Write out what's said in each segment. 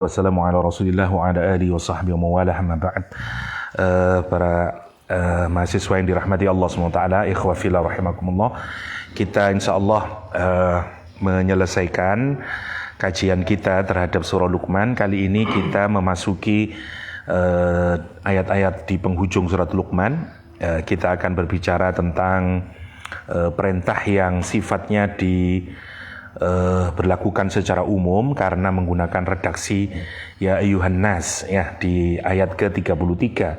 Wassalamualaikum warahmatullahi wa ala alihi wa sahbihi wa mawalah amma ba'd. Para mahasiswa yang dirahmati Allah SWT, ikhwa fillah rahimakumullah, kita insyaAllah menyelesaikan kajian kita terhadap surah Luqman. Kali ini kita memasuki ayat-ayat di penghujung surat Luqman. Kita akan berbicara tentang perintah yang sifatnya berlakukan secara umum karena menggunakan redaksi ya ayyuhan nas ya di ayat ke-33.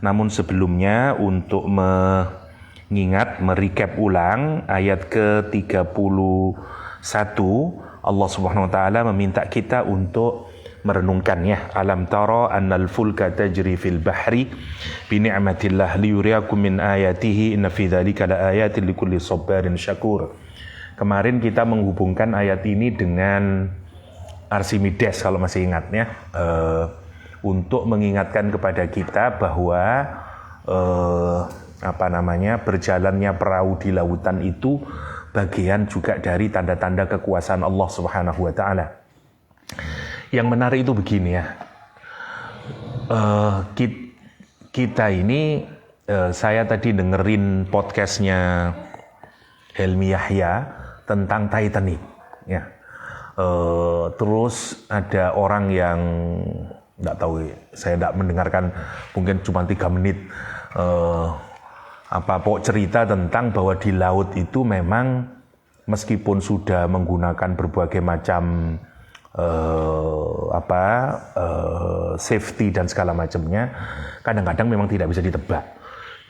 Namun sebelumnya untuk mengingat, merecap ulang ayat ke-31, Allah Subhanahu wa taala meminta kita untuk merenungkannya. Alam tara annal fulka tajri fil bahri bi ni'matillah liyuriyakum min ayatihi inna fi dzalika laayatin likulli sabarin syakur. Kemarin kita menghubungkan ayat ini dengan Archimedes kalau masih ingat ya, untuk mengingatkan kepada kita bahwa berjalannya perahu di lautan itu bagian juga dari tanda-tanda kekuasaan Allah Subhanahu wa taala. Yang menarik itu begini ya, kita ini saya tadi dengerin podcastnya Helmi Yahya tentang Titanic ya. Terus ada orang yang nggak tahu, saya nggak mendengarkan, mungkin cuma 3 menit cerita tentang bahwa di laut itu memang meskipun sudah menggunakan berbagai macam safety dan segala macamnya, kadang-kadang memang tidak bisa ditebak.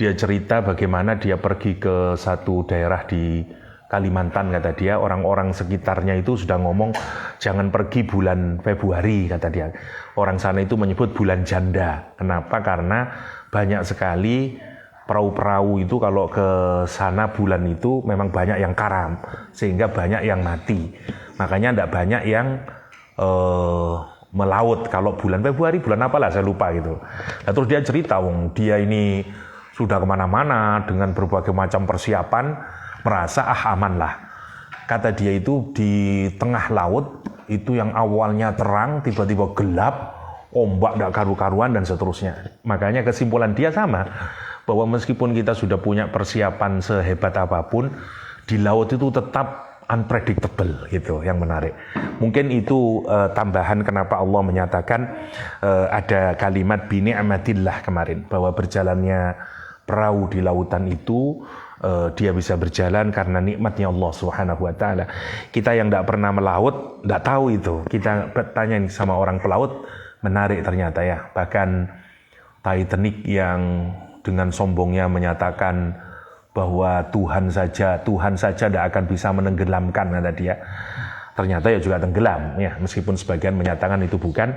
Dia cerita bagaimana dia pergi ke satu daerah di Kalimantan, kata dia, orang-orang sekitarnya itu sudah ngomong jangan pergi bulan Februari, kata dia. Orang sana itu menyebut bulan janda. Kenapa? Karena banyak sekali perahu-perahu itu kalau ke sana bulan itu memang banyak yang karam, sehingga banyak yang mati. Makanya tidak banyak yang melaut kalau bulan Februari, bulan apalah saya lupa gitu. Nah, terus dia cerita, dia ini sudah kemana-mana dengan berbagai macam persiapan, merasa aman lah. Kata dia itu di tengah laut itu yang awalnya terang tiba-tiba gelap, ombak tidak karu-karuan dan seterusnya. Makanya kesimpulan dia sama, bahwa meskipun kita sudah punya persiapan sehebat apapun, di laut itu tetap unpredictable gitu, yang menarik. Mungkin itu tambahan kenapa Allah menyatakan ada kalimat bi ni'matillah kemarin, bahwa berjalannya perahu di lautan itu dia bisa berjalan karena nikmatnya Allah Subhanahu wa taala. Kita yang tidak pernah melaut tidak tahu itu. Kita bertanya sama orang pelaut, menarik ternyata ya. Bahkan Titanic yang dengan sombongnya menyatakan bahwa Tuhan saja tidak akan bisa menenggelamkan, kata dia. Ternyata ya juga tenggelam ya, meskipun sebagian menyatakan itu bukan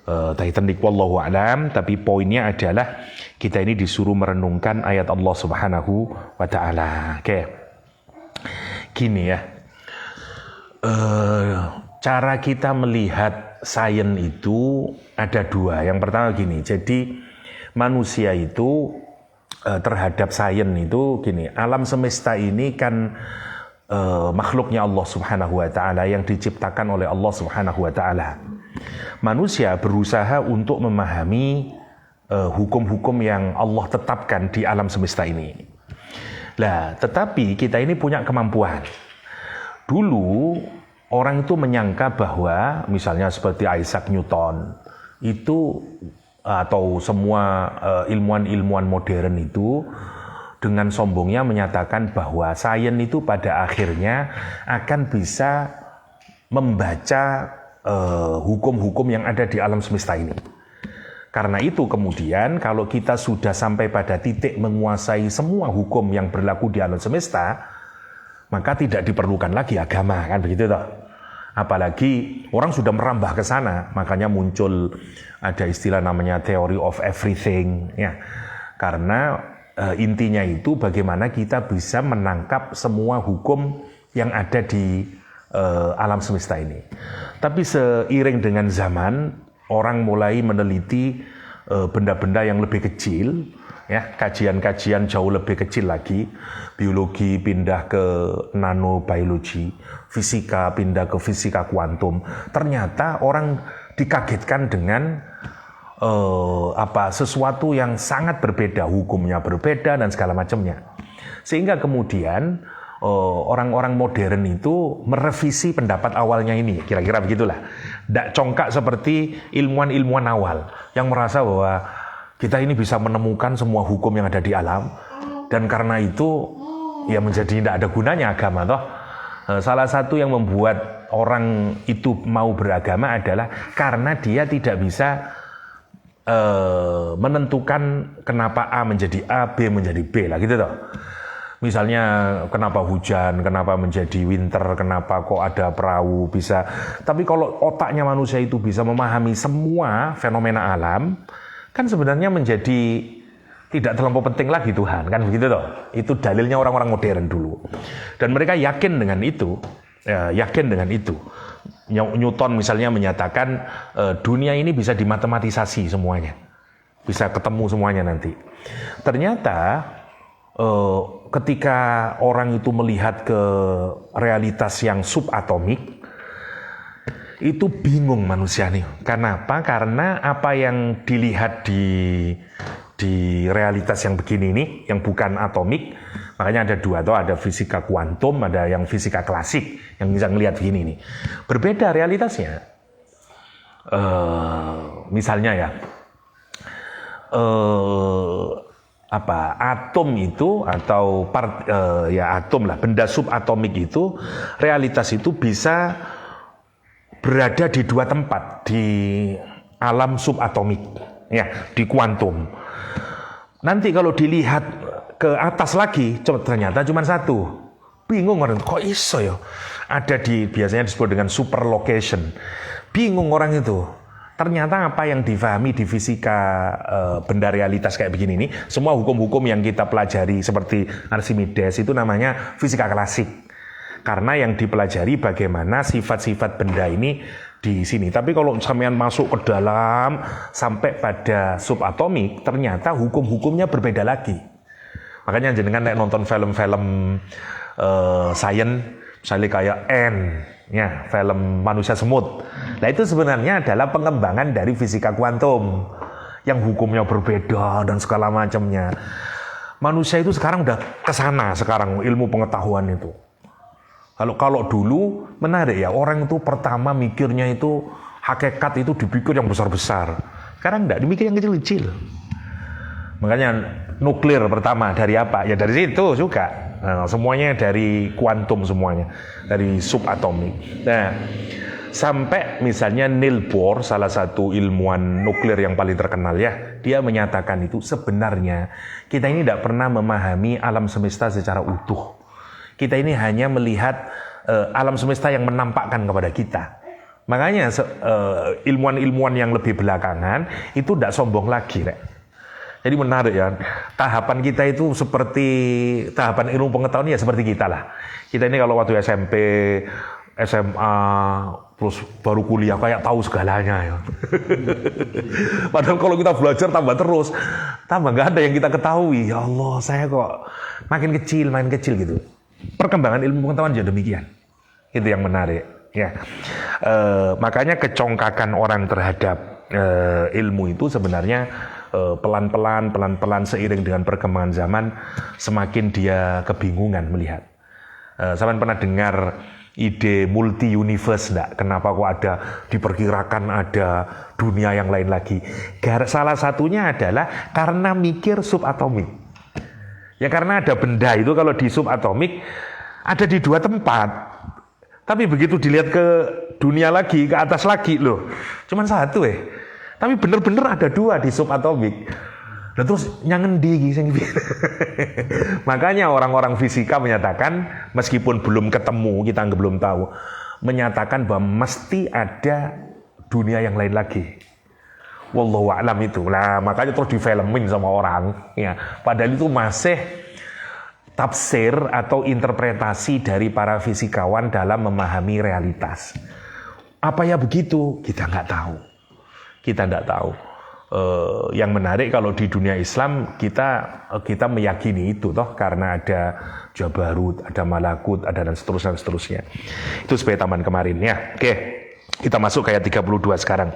Titanic, wallahu a'lam. Tapi poinnya adalah kita ini disuruh merenungkan ayat Allah Subhanahu wa taala. Oke. Gini ya. Cara kita melihat sains itu ada 2. Yang pertama gini. Jadi manusia itu terhadap sains itu gini, alam semesta ini kan makhluknya Allah Subhanahu wa taala yang diciptakan oleh Allah Subhanahu wa taala. Manusia berusaha untuk memahami hukum-hukum yang Allah tetapkan di alam semesta ini. Lah, tetapi kita ini punya kemampuan. Dulu orang itu menyangka bahwa misalnya seperti Isaac Newton itu atau semua ilmuwan-ilmuwan modern itu dengan sombongnya menyatakan bahwa sains itu pada akhirnya akan bisa membaca hukum-hukum yang ada di alam semesta ini. Karena itu kemudian kalau kita sudah sampai pada titik menguasai semua hukum yang berlaku di alam semesta, maka tidak diperlukan lagi agama, kan begitu toh. Apalagi orang sudah merambah ke sana, makanya muncul ada istilah namanya theory of everything ya. Karena intinya itu bagaimana kita bisa menangkap semua hukum yang ada di alam semesta ini. Tapi seiring dengan zaman, orang mulai meneliti benda-benda yang lebih kecil, ya, kajian-kajian jauh lebih kecil lagi. Biologi pindah ke nanobiologi, fisika pindah ke fisika kuantum. Ternyata orang dikagetkan dengan sesuatu yang sangat berbeda, hukumnya berbeda dan segala macamnya. Sehingga kemudian orang-orang modern itu merevisi pendapat awalnya ini, kira-kira begitulah. Tidak congkak seperti ilmuwan-ilmuwan awal yang merasa bahwa kita ini bisa menemukan semua hukum yang ada di alam, dan karena itu ya menjadi tidak ada gunanya agama toh. Salah satu yang membuat orang itu mau beragama adalah karena dia tidak bisa menentukan kenapa A menjadi A, B menjadi B lah gitu toh. Misalnya kenapa hujan, kenapa menjadi winter, kenapa kok ada perahu bisa. Tapi kalau otaknya manusia itu bisa memahami semua fenomena alam, kan sebenarnya menjadi tidak terlampau penting lagi Tuhan, kan begitu toh. Itu dalilnya orang-orang modern dulu. Dan mereka yakin dengan itu, Newton misalnya menyatakan dunia ini bisa dimatematisasi semuanya, bisa ketemu semuanya nanti. Ternyata ketika orang itu melihat ke realitas yang subatomik, itu bingung manusia nih. Kenapa? Karena apa yang dilihat di realitas yang begini ini, yang bukan atomik, makanya ada dua, atau ada fisika kuantum, ada yang fisika klasik, yang bisa ngelihat begini nih. Berbeda realitasnya. Misalnya ya, atom itu atau atom lah, benda subatomik itu, realitas itu bisa berada di dua tempat di alam subatomik, ya, di kuantum. Nanti kalau dilihat ke atas lagi, ternyata cuma satu. Bingung orang, kok iso ya? Ada biasanya disebut dengan super location. Bingung orang itu. Ternyata apa yang difahami di fisika benda realitas kayak begini ini, semua hukum-hukum yang kita pelajari seperti Archimedes itu namanya fisika klasik. Karena yang dipelajari bagaimana sifat-sifat benda ini di sini. Tapi kalau sampean masuk ke dalam sampai pada subatomik, ternyata hukum-hukumnya berbeda lagi. Makanya jenengan nonton film-film science, misalnya kayak N, ya, film manusia semut. Nah itu sebenarnya adalah pengembangan dari fisika kuantum yang hukumnya berbeda dan segala macamnya. Manusia itu sekarang udah kesana sekarang ilmu pengetahuan itu. Kalau dulu menarik ya, orang itu pertama mikirnya itu hakikat itu dipikir yang besar-besar. Sekarang enggak, dimikir yang kecil-kecil. Makanya nuklir pertama dari apa? Ya dari situ juga. Nah, semuanya dari kuantum semuanya, dari subatomik. Nah, sampai misalnya Niels Bohr, salah satu ilmuwan nuklir yang paling terkenal ya, dia menyatakan itu sebenarnya kita ini tidak pernah memahami alam semesta secara utuh. Kita ini hanya melihat alam semesta yang menampakkan kepada kita. Makanya ilmuwan-ilmuwan yang lebih belakangan itu tidak sombong lagi, Rek. Jadi menarik ya, tahapan kita itu seperti tahapan ilmu pengetahuan ya seperti kita lah. Kita ini kalau waktu SMP, SMA, terus baru kuliah kayak tahu segalanya ya. Padahal kalau kita belajar tambah terus, tambah nggak ada yang kita ketahui. Ya Allah, saya kok makin kecil gitu. Perkembangan ilmu pengetahuan jadi demikian. Itu yang menarik. Ya, makanya kecongkakan orang terhadap ilmu itu sebenarnya pelan-pelan seiring dengan perkembangan zaman semakin dia kebingungan melihat. Sampean pernah dengar ide multi universe enggak? Kenapa kok ada diperkirakan ada dunia yang lain lagi? Salah satunya adalah karena mikir subatomik. Ya karena ada benda itu kalau di subatomik ada di dua tempat. Tapi begitu dilihat ke dunia lagi, ke atas lagi loh, cuman satu Tapi bener-bener ada dua di subatomik. Dan terus nyangendi sing Makanya orang-orang fisika menyatakan, meskipun belum ketemu, kita belum tahu, menyatakan bahwa mesti ada dunia yang lain lagi. Wallahu a'lam itu. Lah makanya terus difilmin sama orang, ya. Padahal itu masih tafsir atau interpretasi dari para fisikawan dalam memahami realitas. Apa ya begitu? Kita nggak tahu. Yang menarik kalau di dunia Islam kita meyakini itu toh, karena ada Jabarut, ada Malakut, ada dan seterusnya. Itu sebagai taman kemarin ya. Oke. Kita masuk ke ayat 32 sekarang.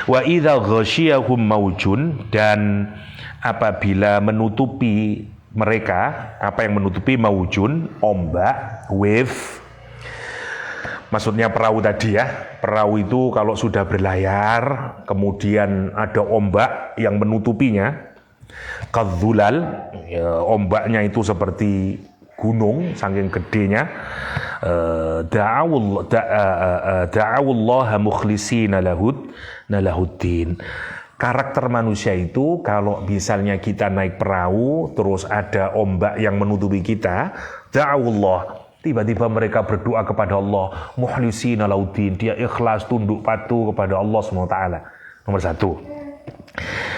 Wa idza ghasyiyahum maujun, dan apabila menutupi mereka, apa yang menutupi maujun, ombak, wave. Maksudnya perahu tadi ya. Perahu itu kalau sudah berlayar, kemudian ada ombak yang menutupinya, kadzulal, ya, ombaknya itu seperti gunung saking gedenya. Da'awullaha mukhlisina lahuddin. Karakter manusia itu kalau misalnya kita naik perahu terus ada ombak yang menutupi kita, da'awullah, tiba-tiba mereka berdoa kepada Allah, mukhlisina lahuddin, dia ikhlas tunduk patuh kepada Allah SWT. Nomor 1.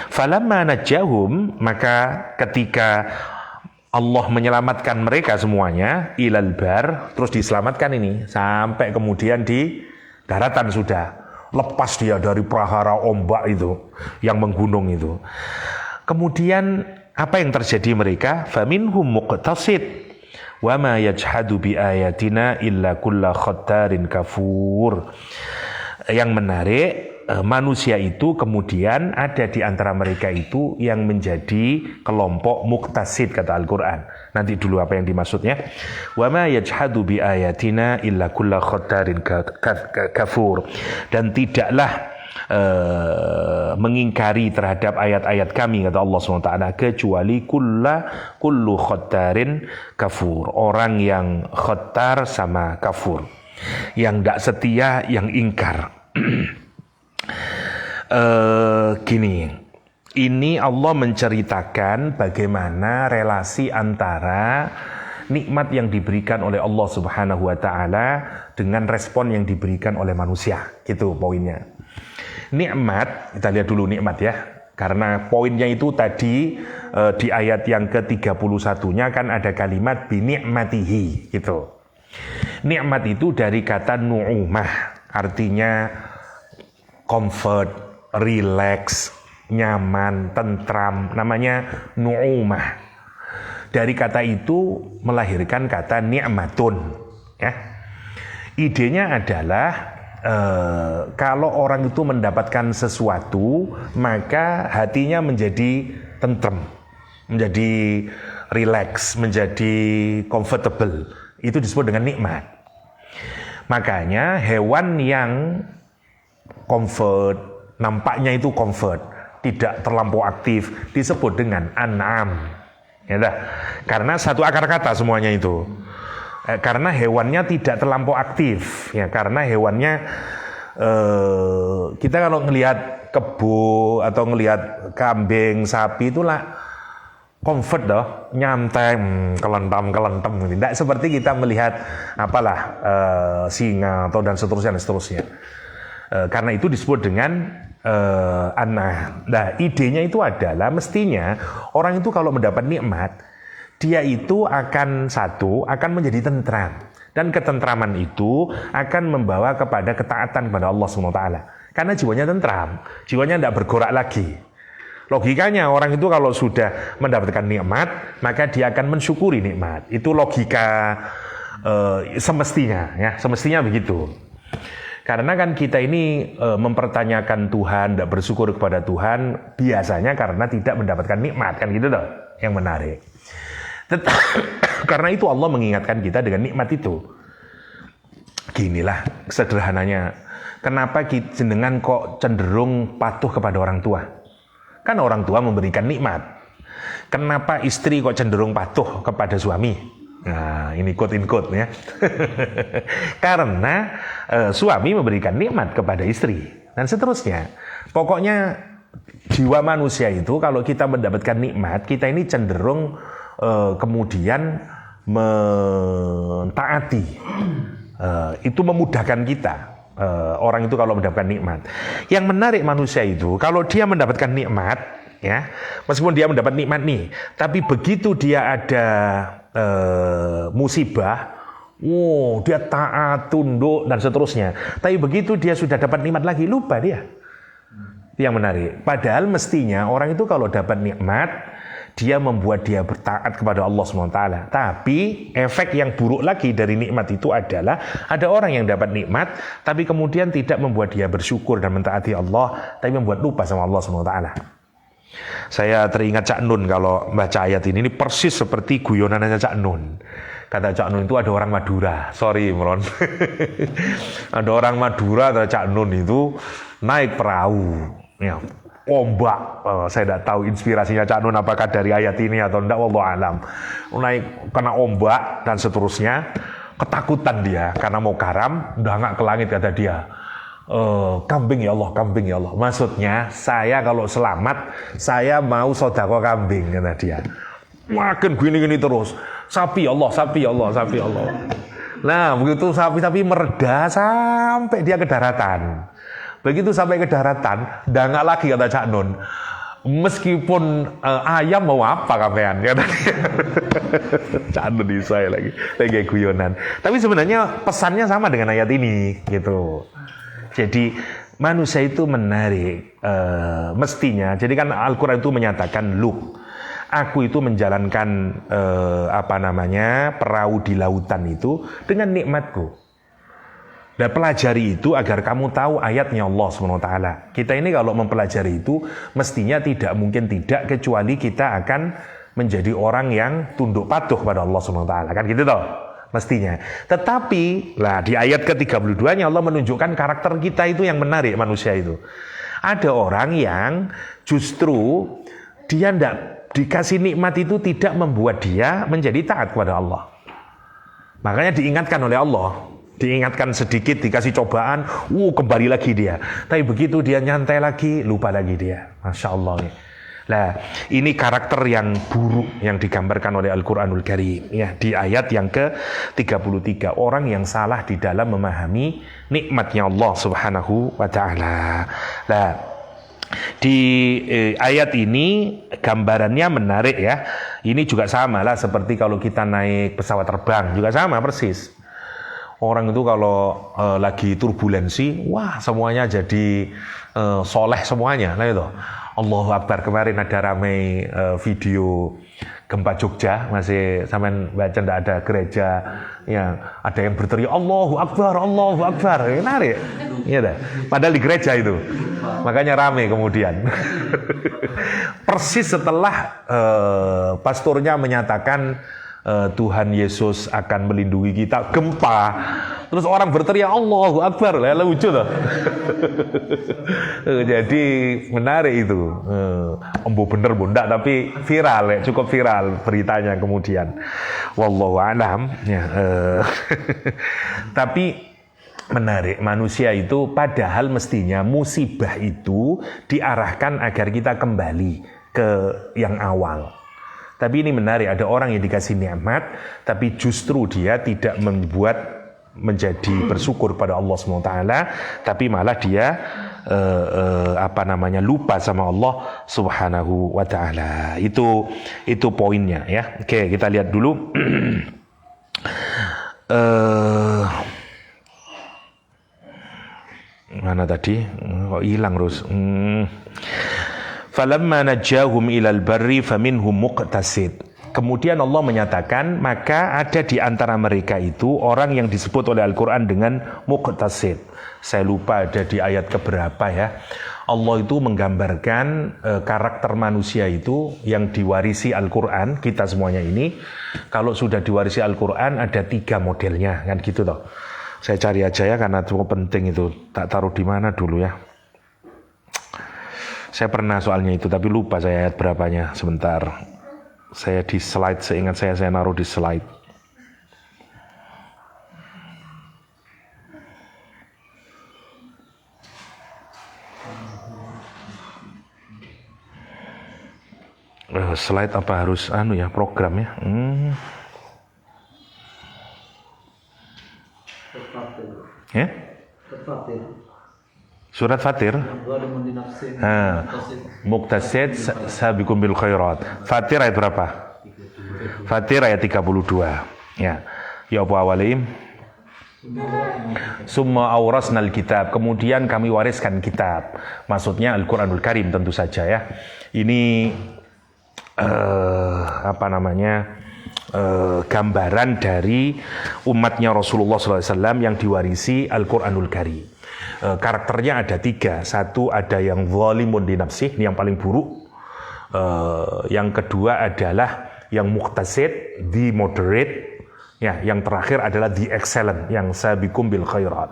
Falamma najjahum, maka ketika Allah menyelamatkan mereka semuanya, ilal bar, terus diselamatkan ini sampai kemudian di daratan sudah lepas dia dari prahara ombak itu yang menggunung itu. Kemudian apa yang terjadi mereka? Faminhum muqtasid wa ma yajhadu bi ayatina illa kulla khattarin kafur. Yang menarik, manusia itu kemudian ada di antara mereka itu yang menjadi kelompok muqtasid, kata Al-Quran. Nanti dulu apa yang dimaksudnya. Wa ma yajhadu bi ayatina illa kulla khattarin kafur. Dan tidaklah mengingkari terhadap ayat-ayat kami, kata Allah SWT, kecuali kullu khattarin kafur. Orang yang khattar sama kafur, yang tidak setia, yang ingkar. Gini, ini Allah menceritakan bagaimana relasi antara nikmat yang diberikan oleh Allah Subhanahu wa taala dengan respon yang diberikan oleh manusia. Gitu poinnya. Nikmat, kita lihat dulu nikmat ya. Karena poinnya itu tadi di ayat yang ke-31-nya kan ada kalimat binikmatihi gitu. Nikmat itu dari kata nu'umah, artinya comfort, relax, nyaman, tentram, namanya nu'umah. Dari kata itu melahirkan kata ni'matun. Ya. Idenya adalah kalau orang itu mendapatkan sesuatu, maka hatinya menjadi tentram, menjadi relax, menjadi comfortable. Itu disebut dengan nikmat. Makanya hewan yang comfort, nampaknya itu comfort, tidak terlampau aktif, disebut dengan an'am. Ya dah. Karena satu akar kata semuanya itu. Karena hewannya tidak terlampau aktif, ya, karena hewannya kita kalau ngelihat kebo atau ngelihat kambing, sapi itulah comfort doh, nyantai, kelentam. Tidak seperti kita melihat apalah singa atau dan seterusnya. Karena itu disebut dengan an'am. Nah, idenya itu adalah mestinya orang itu kalau mendapat nikmat, dia itu akan menjadi tentram, dan ketentraman itu akan membawa kepada ketaatan kepada Allah SWT. Karena jiwanya tentram, jiwanya tidak bergorak lagi. Logikanya orang itu kalau sudah mendapatkan nikmat, maka dia akan mensyukuri nikmat. Itu logika semestinya, ya, semestinya begitu. Karena kan kita ini mempertanyakan Tuhan, tidak bersyukur kepada Tuhan, biasanya karena tidak mendapatkan nikmat, kan gitu loh, yang menarik. Karena itu Allah mengingatkan kita dengan nikmat itu. Ginilah sederhananya, kenapa jenengan kok cenderung patuh kepada orang tua? Kan orang tua memberikan nikmat. Kenapa istri kok cenderung patuh kepada suami? Nah, ini quote in quote ya. Karena suami memberikan nikmat kepada istri dan seterusnya. Pokoknya jiwa manusia itu kalau kita mendapatkan nikmat, kita ini cenderung kemudian mentaati. Itu memudahkan kita. Orang itu kalau mendapatkan nikmat. Yang menarik manusia itu kalau dia mendapatkan nikmat, ya, meskipun dia mendapat nikmat nih, tapi begitu dia ada musibah, dia taat, tunduk dan seterusnya. Tapi begitu dia sudah dapat nikmat lagi, lupa dia. Yang menarik. Padahal mestinya orang itu kalau dapat nikmat, dia membuat dia bertaat kepada Allah SWT. Tapi efek yang buruk lagi dari nikmat itu adalah ada orang yang dapat nikmat tapi kemudian tidak membuat dia bersyukur dan mentaati Allah, tapi membuat lupa sama Allah SWT. Saya teringat Cak Nun kalau baca ayat ini persis seperti guyonannya Cak Nun. Kata Cak Nun itu ada orang Madura, sorry Imron. Ada orang Madura, ada Cak Nun itu naik perahu, ya, ombak. Saya tidak tahu inspirasinya Cak Nun apakah dari ayat ini atau tidak, wallahu alam. Naik kena ombak dan seterusnya, ketakutan dia karena mau karam, dangak ke langit kata dia. Kambing ya Allah, kambing ya Allah. Maksudnya saya kalau selamat, saya mau sedekah kambing kata dia. Makin gini-gini terus. Sapi Allah, sapi Allah, sapi Allah. Nah, begitu sapi-sapi mereda sampai dia ke daratan. Begitu sampai ke daratan, dangak lagi kata Cak Nun. Meskipun ayam mau apa kapean kata dia. Cak Nun di saya lagi guyonan. Tapi sebenarnya pesannya sama dengan ayat ini gitu. Jadi manusia itu menarik mestinya. Jadi kan Al-Quran itu menyatakan aku itu menjalankan perahu di lautan itu dengan nikmatku. Dan pelajari itu agar kamu tahu ayatnya Allah SWT. Kita ini kalau mempelajari itu mestinya tidak mungkin tidak kecuali kita akan menjadi orang yang tunduk patuh pada Allah SWT. Kan gitu toh mestinya. Tetapi lah di ayat ke-32-nya Allah menunjukkan karakter kita itu yang menarik manusia itu. Ada orang yang justru dia tidak dikasih nikmat itu tidak membuat dia menjadi taat kepada Allah. Makanya diingatkan oleh Allah. Diingatkan sedikit, dikasih cobaan, kembali lagi dia. Tapi begitu dia nyantai lagi, lupa lagi dia. Masya Allah. Nah, ini karakter yang buruk yang digambarkan oleh Al-Quranul Karim. Ya, di ayat yang ke-33. Orang yang salah di dalam memahami nikmatnya Allah Subhanahu wa Ta'ala. Nah, di ayat ini gambarannya menarik ya. Ini juga sama lah seperti kalau kita naik pesawat terbang, juga sama persis. Orang itu kalau lagi turbulensi, wah semuanya jadi soleh semuanya. Nah itu, Allahu Akbar. Kemarin ada ramai video gempa Jogja, masih sampean baca ndak ada gereja yang ada yang berteriak Allahu Akbar, Allahu Akbar. Menarik. Iya dah. Padahal di gereja itu. Makanya ramai kemudian. Persis setelah pastornya menyatakan Tuhan Yesus akan melindungi kita, gempa. Terus orang berteriak Allahu Akbar, lucu loh. Jadi menarik itu. Embo bener bunda, tapi viral, cukup viral beritanya kemudian. Wallahu a'lam. Ya, tapi menarik, manusia itu padahal mestinya musibah itu diarahkan agar kita kembali ke yang awal. Tapi ini menarik, ada orang yang dikasih nikmat, tapi justru dia tidak membuat menjadi bersyukur pada Allah SWT, tapi malah dia lupa sama Allah Subhanahu wa Ta'ala. Itu poinnya ya. Oke, kita lihat dulu. Mana tadi? Kok hilang terus? Falamma najjahum ilal barri faminhum muqtasid. Kemudian Allah menyatakan, maka ada di antara mereka itu orang yang disebut oleh Al-Quran dengan muqtasid. Saya lupa ada di ayat keberapa ya. Allah itu menggambarkan karakter manusia itu yang diwarisi Al-Quran, kita semuanya ini. Kalau sudah diwarisi Al-Quran ada 3 modelnya, kan gitu toh. Saya cari aja ya karena cukup penting itu. Tak taruh di mana dulu ya. Saya pernah soalnya itu, tapi lupa saya ayat berapanya. Sebentar. Saya di slide, seingat saya naruh di slide. Slide apa harus program ya? Ya? Surat Fatir. Muqtasid sabiqun bil khairat. Fatir ayat berapa? Fatir ayat 32. Ya. Ya apa awalim? Summa awrasnal kitab. Kemudian kami wariskan kitab. Maksudnya Al-Quranul Karim tentu saja ya. Ini gambaran dari umatnya Rasulullah SAW yang diwarisi Al-Quranul Karim. Karakternya ada 3. Satu, ada yang zalimun li nafsih, ini yang paling buruk. Yang kedua adalah yang muqtasid, the moderate. Ya, yang terakhir adalah the excellent, yang sabiqum bil khairat.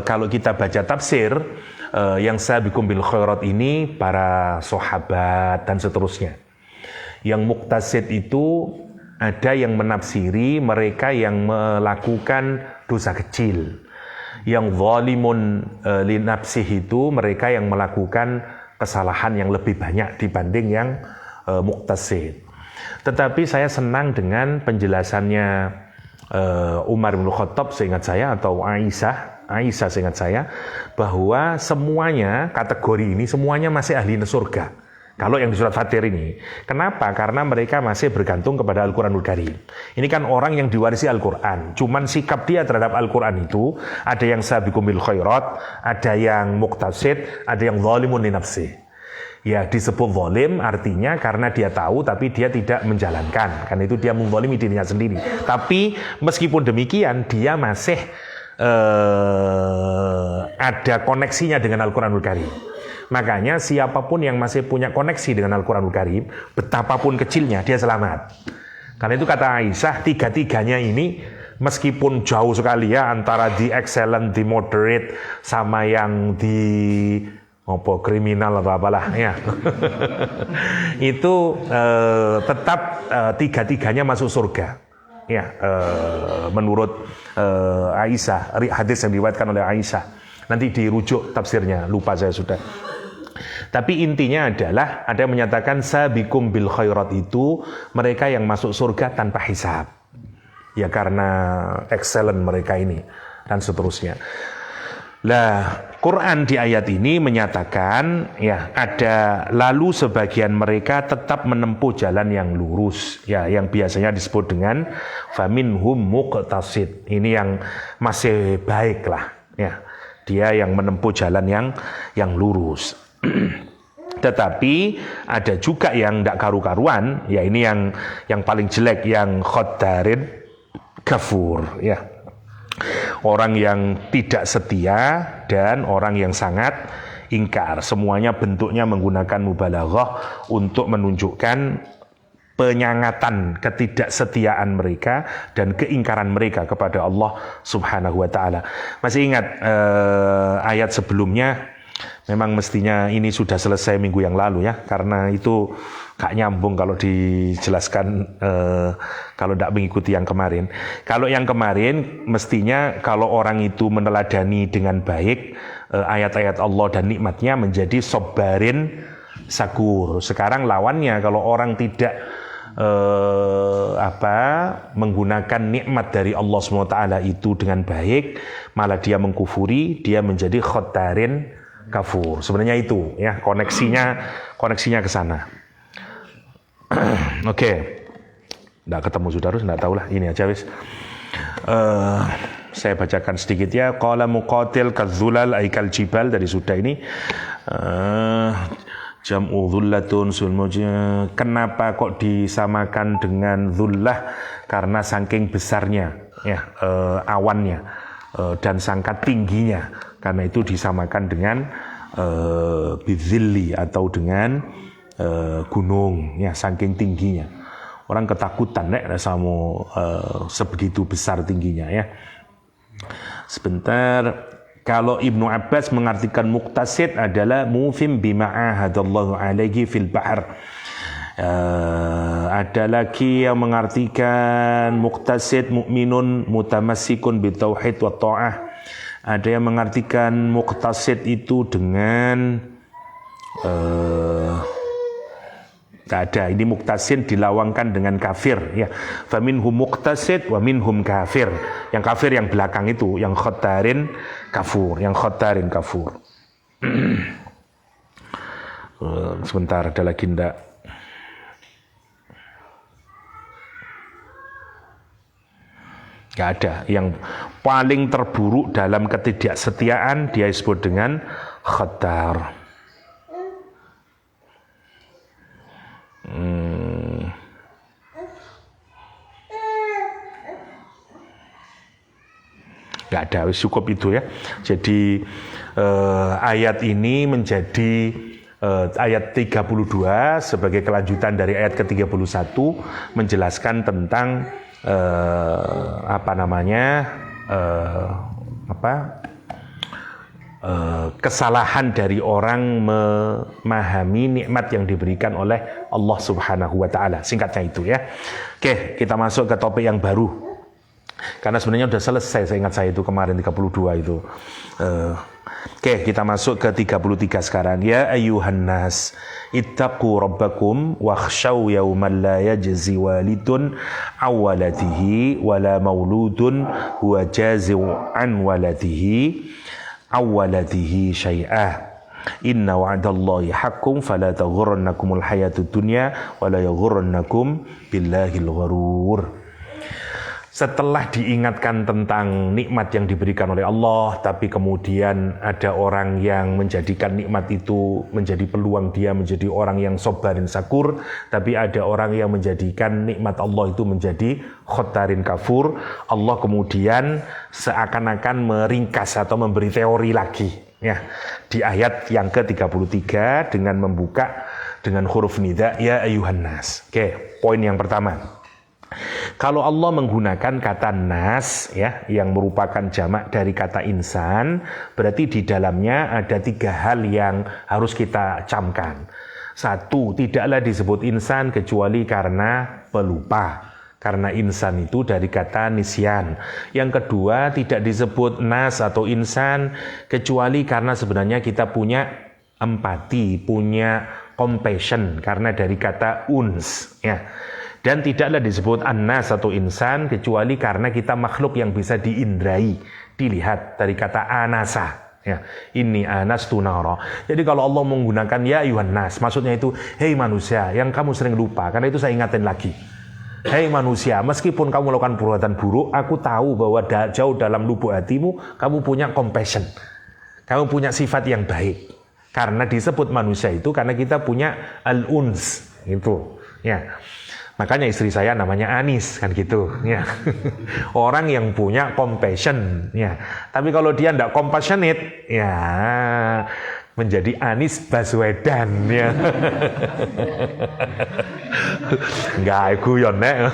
Kalau kita baca tafsir, yang sabiqum bil khairat ini para sahabat dan seterusnya. Yang muqtasid itu ada yang menafsiri mereka yang melakukan dosa kecil. Yang zalimun li nafsih itu mereka yang melakukan kesalahan yang lebih banyak dibanding yang muqtasid. Tetapi saya senang dengan penjelasannya Umar bin Khattab seingat saya, atau Aisyah seingat saya, bahwa semuanya kategori ini semuanya masih ahli surga. Kalau yang di surat Fatir ini, kenapa? Karena mereka masih bergantung kepada Al-Quranul Karim. Ini kan orang yang diwarisi Al-Quran. Cuman sikap dia terhadap Al-Quran itu, ada yang sabiqum bil khairat, ada yang muqtasid, ada yang zalimun li nafsih. Ya, disebut zalim artinya karena dia tahu tapi dia tidak menjalankan. Karena itu dia menzalimi dirinya sendiri. Tapi meskipun demikian, dia masih ada koneksinya dengan Al-Quranul Karim. Makanya siapapun yang masih punya koneksi dengan Al-Quranul Karim, betapapun kecilnya, dia selamat. Karena itu kata Aisyah, 3-3-nya ini meskipun jauh sekali ya antara the excellent, the moderate, sama yang di kriminal atau apalah ya. Itu tetap 3-3-nya masuk surga. Ya, menurut Aisyah, hadis yang diriwayatkan oleh Aisyah. Nanti dirujuk tafsirnya, lupa saya sudah. Tapi intinya adalah ada yang menyatakan sabiqum bil khairat itu mereka yang masuk surga tanpa hisab. Ya karena excellent mereka ini dan seterusnya. Lah, Quran di ayat ini menyatakan ya ada lalu sebagian mereka tetap menempuh jalan yang lurus ya, yang biasanya disebut dengan faminhum muqtasid. Ini yang masih baik lah ya. Dia yang menempuh jalan yang lurus. Tetapi ada juga yang tidak karu-karuan, ya ini yang paling jelek, yang khodarin kafur, ya. Orang yang tidak setia dan orang yang sangat ingkar. Semuanya bentuknya menggunakan mubalaghah untuk menunjukkan penyangatan ketidaksetiaan mereka dan keingkaran mereka kepada Allah Subhanahu wa taala. Masih ingat ayat sebelumnya? Memang mestinya ini sudah selesai minggu yang lalu ya, karena itu gak nyambung kalau dijelaskan kalau tidak mengikuti yang kemarin. Kalau yang kemarin mestinya kalau orang itu meneladani dengan baik ayat-ayat Allah dan nikmatnya menjadi sobarin sakur. Sekarang lawannya, kalau orang tidak menggunakan nikmat dari Allah SWT itu dengan baik, malah dia mengkufuri, dia menjadi khodarin kafur. Sebenarnya itu ya koneksinya ke sana. Oke. Nggak ketemu Sudarus, nggak tahu lah, ini aja wis. Saya bacakan sedikit ya. Qala muqatil kadzulal aikal jibal, dari sudah ini. Jam'u dhullatun sulmuja. Kenapa kok disamakan dengan dhullah? Karena saking besarnya ya awannya dan sangat tingginya. Karena itu disamakan dengan bidzilli atau dengan gunung ya, saking tingginya. Orang ketakutan nek sama sebegitu besar tingginya ya. Sebentar. Kalau Ibnu Abbas mengartikan muqtasid adalah mufim bima ahadallahu alaihi fil bahr. Ada lagi yang mengartikan muqtasid mukminun mutamassikun bitauhid wa ta'ah. Ada yang mengartikan muqtasid itu dengan ada, ini muqtasid dilawangkan dengan kafir ya. Faminhum muqtasid wa minhum kafir. Yang kafir yang belakang itu, yang khodarin kafur, Sebentar, ada lagi ndak? Gak ada. Yang paling terburuk dalam ketidaksetiaan dia disebut dengan khadar. nggak ada, cukup itu ya. Jadi ayat ini menjadi ayat 32 sebagai kelanjutan dari ayat ke-31 menjelaskan tentang kesalahan dari orang memahami nikmat yang diberikan oleh Allah Subhanahu wa taala. Singkatnya itu ya. Oke, kita masuk ke topik yang baru. Karena sebenarnya sudah selesai, saya ingat saya itu kemarin 32 itu. Oke, kita masuk ke 33 sekarang. Ya ayyuhan nas, ittaqu rabbakum wakhshaw yawman la yajzi walidun awwalatihi wala mauludun huwa jazi'u an waladihi awwalatihi syai'ah. Inna wa'dallahi haqqun fala taghurrannakumul hayatud dunya wala yaghurrannakum billahil gharur. Setelah diingatkan tentang nikmat yang diberikan oleh Allah, tapi kemudian ada orang yang menjadikan nikmat itu menjadi peluang dia menjadi orang yang sabarin syakur, tapi ada orang yang menjadikan nikmat Allah itu menjadi khotarin kafur. Allah kemudian seakan-akan meringkas atau memberi teori lagi ya di ayat yang ke-33 dengan membuka dengan huruf nida ya ayyuhan nas. Oke, poin yang pertama. Kalau Allah menggunakan kata nas ya yang merupakan jamak dari kata insan, berarti di dalamnya ada 3 hal yang harus kita camkan. 1, tidaklah disebut insan kecuali karena pelupa. Karena insan itu dari kata nisyan. Yang kedua, tidak disebut nas atau insan kecuali karena sebenarnya kita punya empati, punya compassion karena dari kata uns ya. Dan tidaklah disebut annas atau insan kecuali karena kita makhluk yang bisa diindrai, dilihat dari kata anasa. Ya, ini anas tunara. Jadi kalau Allah menggunakan ya ayuhan nas, maksudnya itu, hei manusia yang kamu sering lupa, karena itu saya ingatin lagi. Hei manusia, meskipun kamu melakukan perbuatan buruk, aku tahu bahwa jauh dalam lubuk hatimu, kamu punya compassion. Kamu punya sifat yang baik. Karena disebut manusia itu, karena kita punya al-uns. Itu, ya. Makanya istri saya namanya Anis kan gitu ya. Orang yang punya compassion ya. Tapi kalau dia tidak compassionate ya menjadi Anies Baswedan ya. Enggak guyon nek.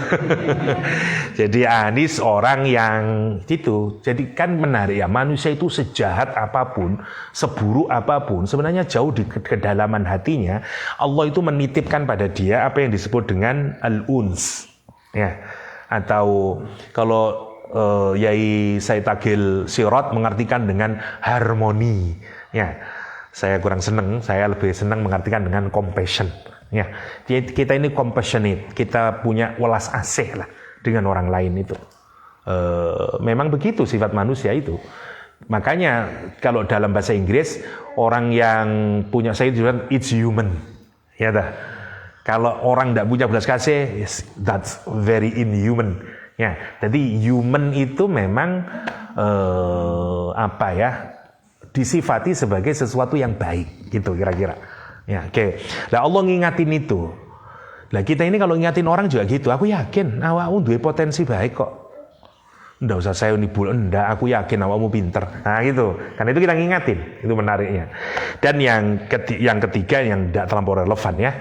Jadi Anies orang yang gitu. Jadi kan menarik ya, manusia itu sejahat apapun, seburuk apapun, sebenarnya jauh di kedalaman hatinya Allah itu menitipkan pada dia apa yang disebut dengan al-uns ya. Atau kalau Yai Said Agil Sirot mengartikan dengan harmoni ya. Saya kurang senang, saya lebih senang mengartikan dengan compassion. Ya, kita ini compassionate, kita punya welas asih lah dengan orang lain itu. Memang begitu sifat manusia itu. Makanya kalau dalam bahasa Inggris orang yang punya saya itu it's human, ya dah. Kalau orang tidak punya belas kasih, yes, that's very inhuman. Ya, jadi human itu memang disifati sebagai sesuatu yang baik gitu kira-kira ya. Oke. Lah Allah ngingatin itu. Lah kita ini kalau ngingatin orang juga gitu. Aku yakin awakmu duwe potensi baik kok. Ndak usah saya nibul, ndak, aku yakin awakmu pinter. Nah gitu. Karena itu kita ngingatin. Itu menariknya. Dan yang ketiga yang tidak terlampau relevan ya.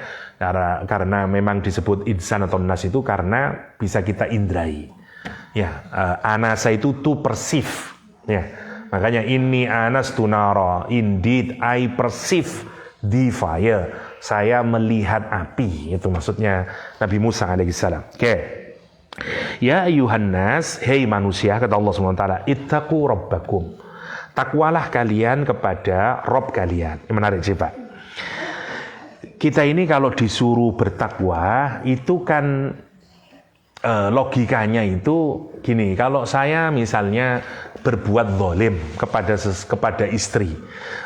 Karena memang disebut insan atau nas itu karena bisa kita indrai. Ya, anasa itu to perceive ya. Makanya ini anas tunara, indeed I perceive the fire. Saya melihat api, itu maksudnya Nabi Musa alaihissalam. Oke. Ya ayuhan nas, hei manusia, kata Allah SWT, ittaqu rabbakum. Takwalah kalian kepada Rabb kalian. Ini menarik sih Pak. Kita ini kalau disuruh bertakwa, itu kan logikanya itu gini, kalau saya misalnya berbuat zalim kepada istri,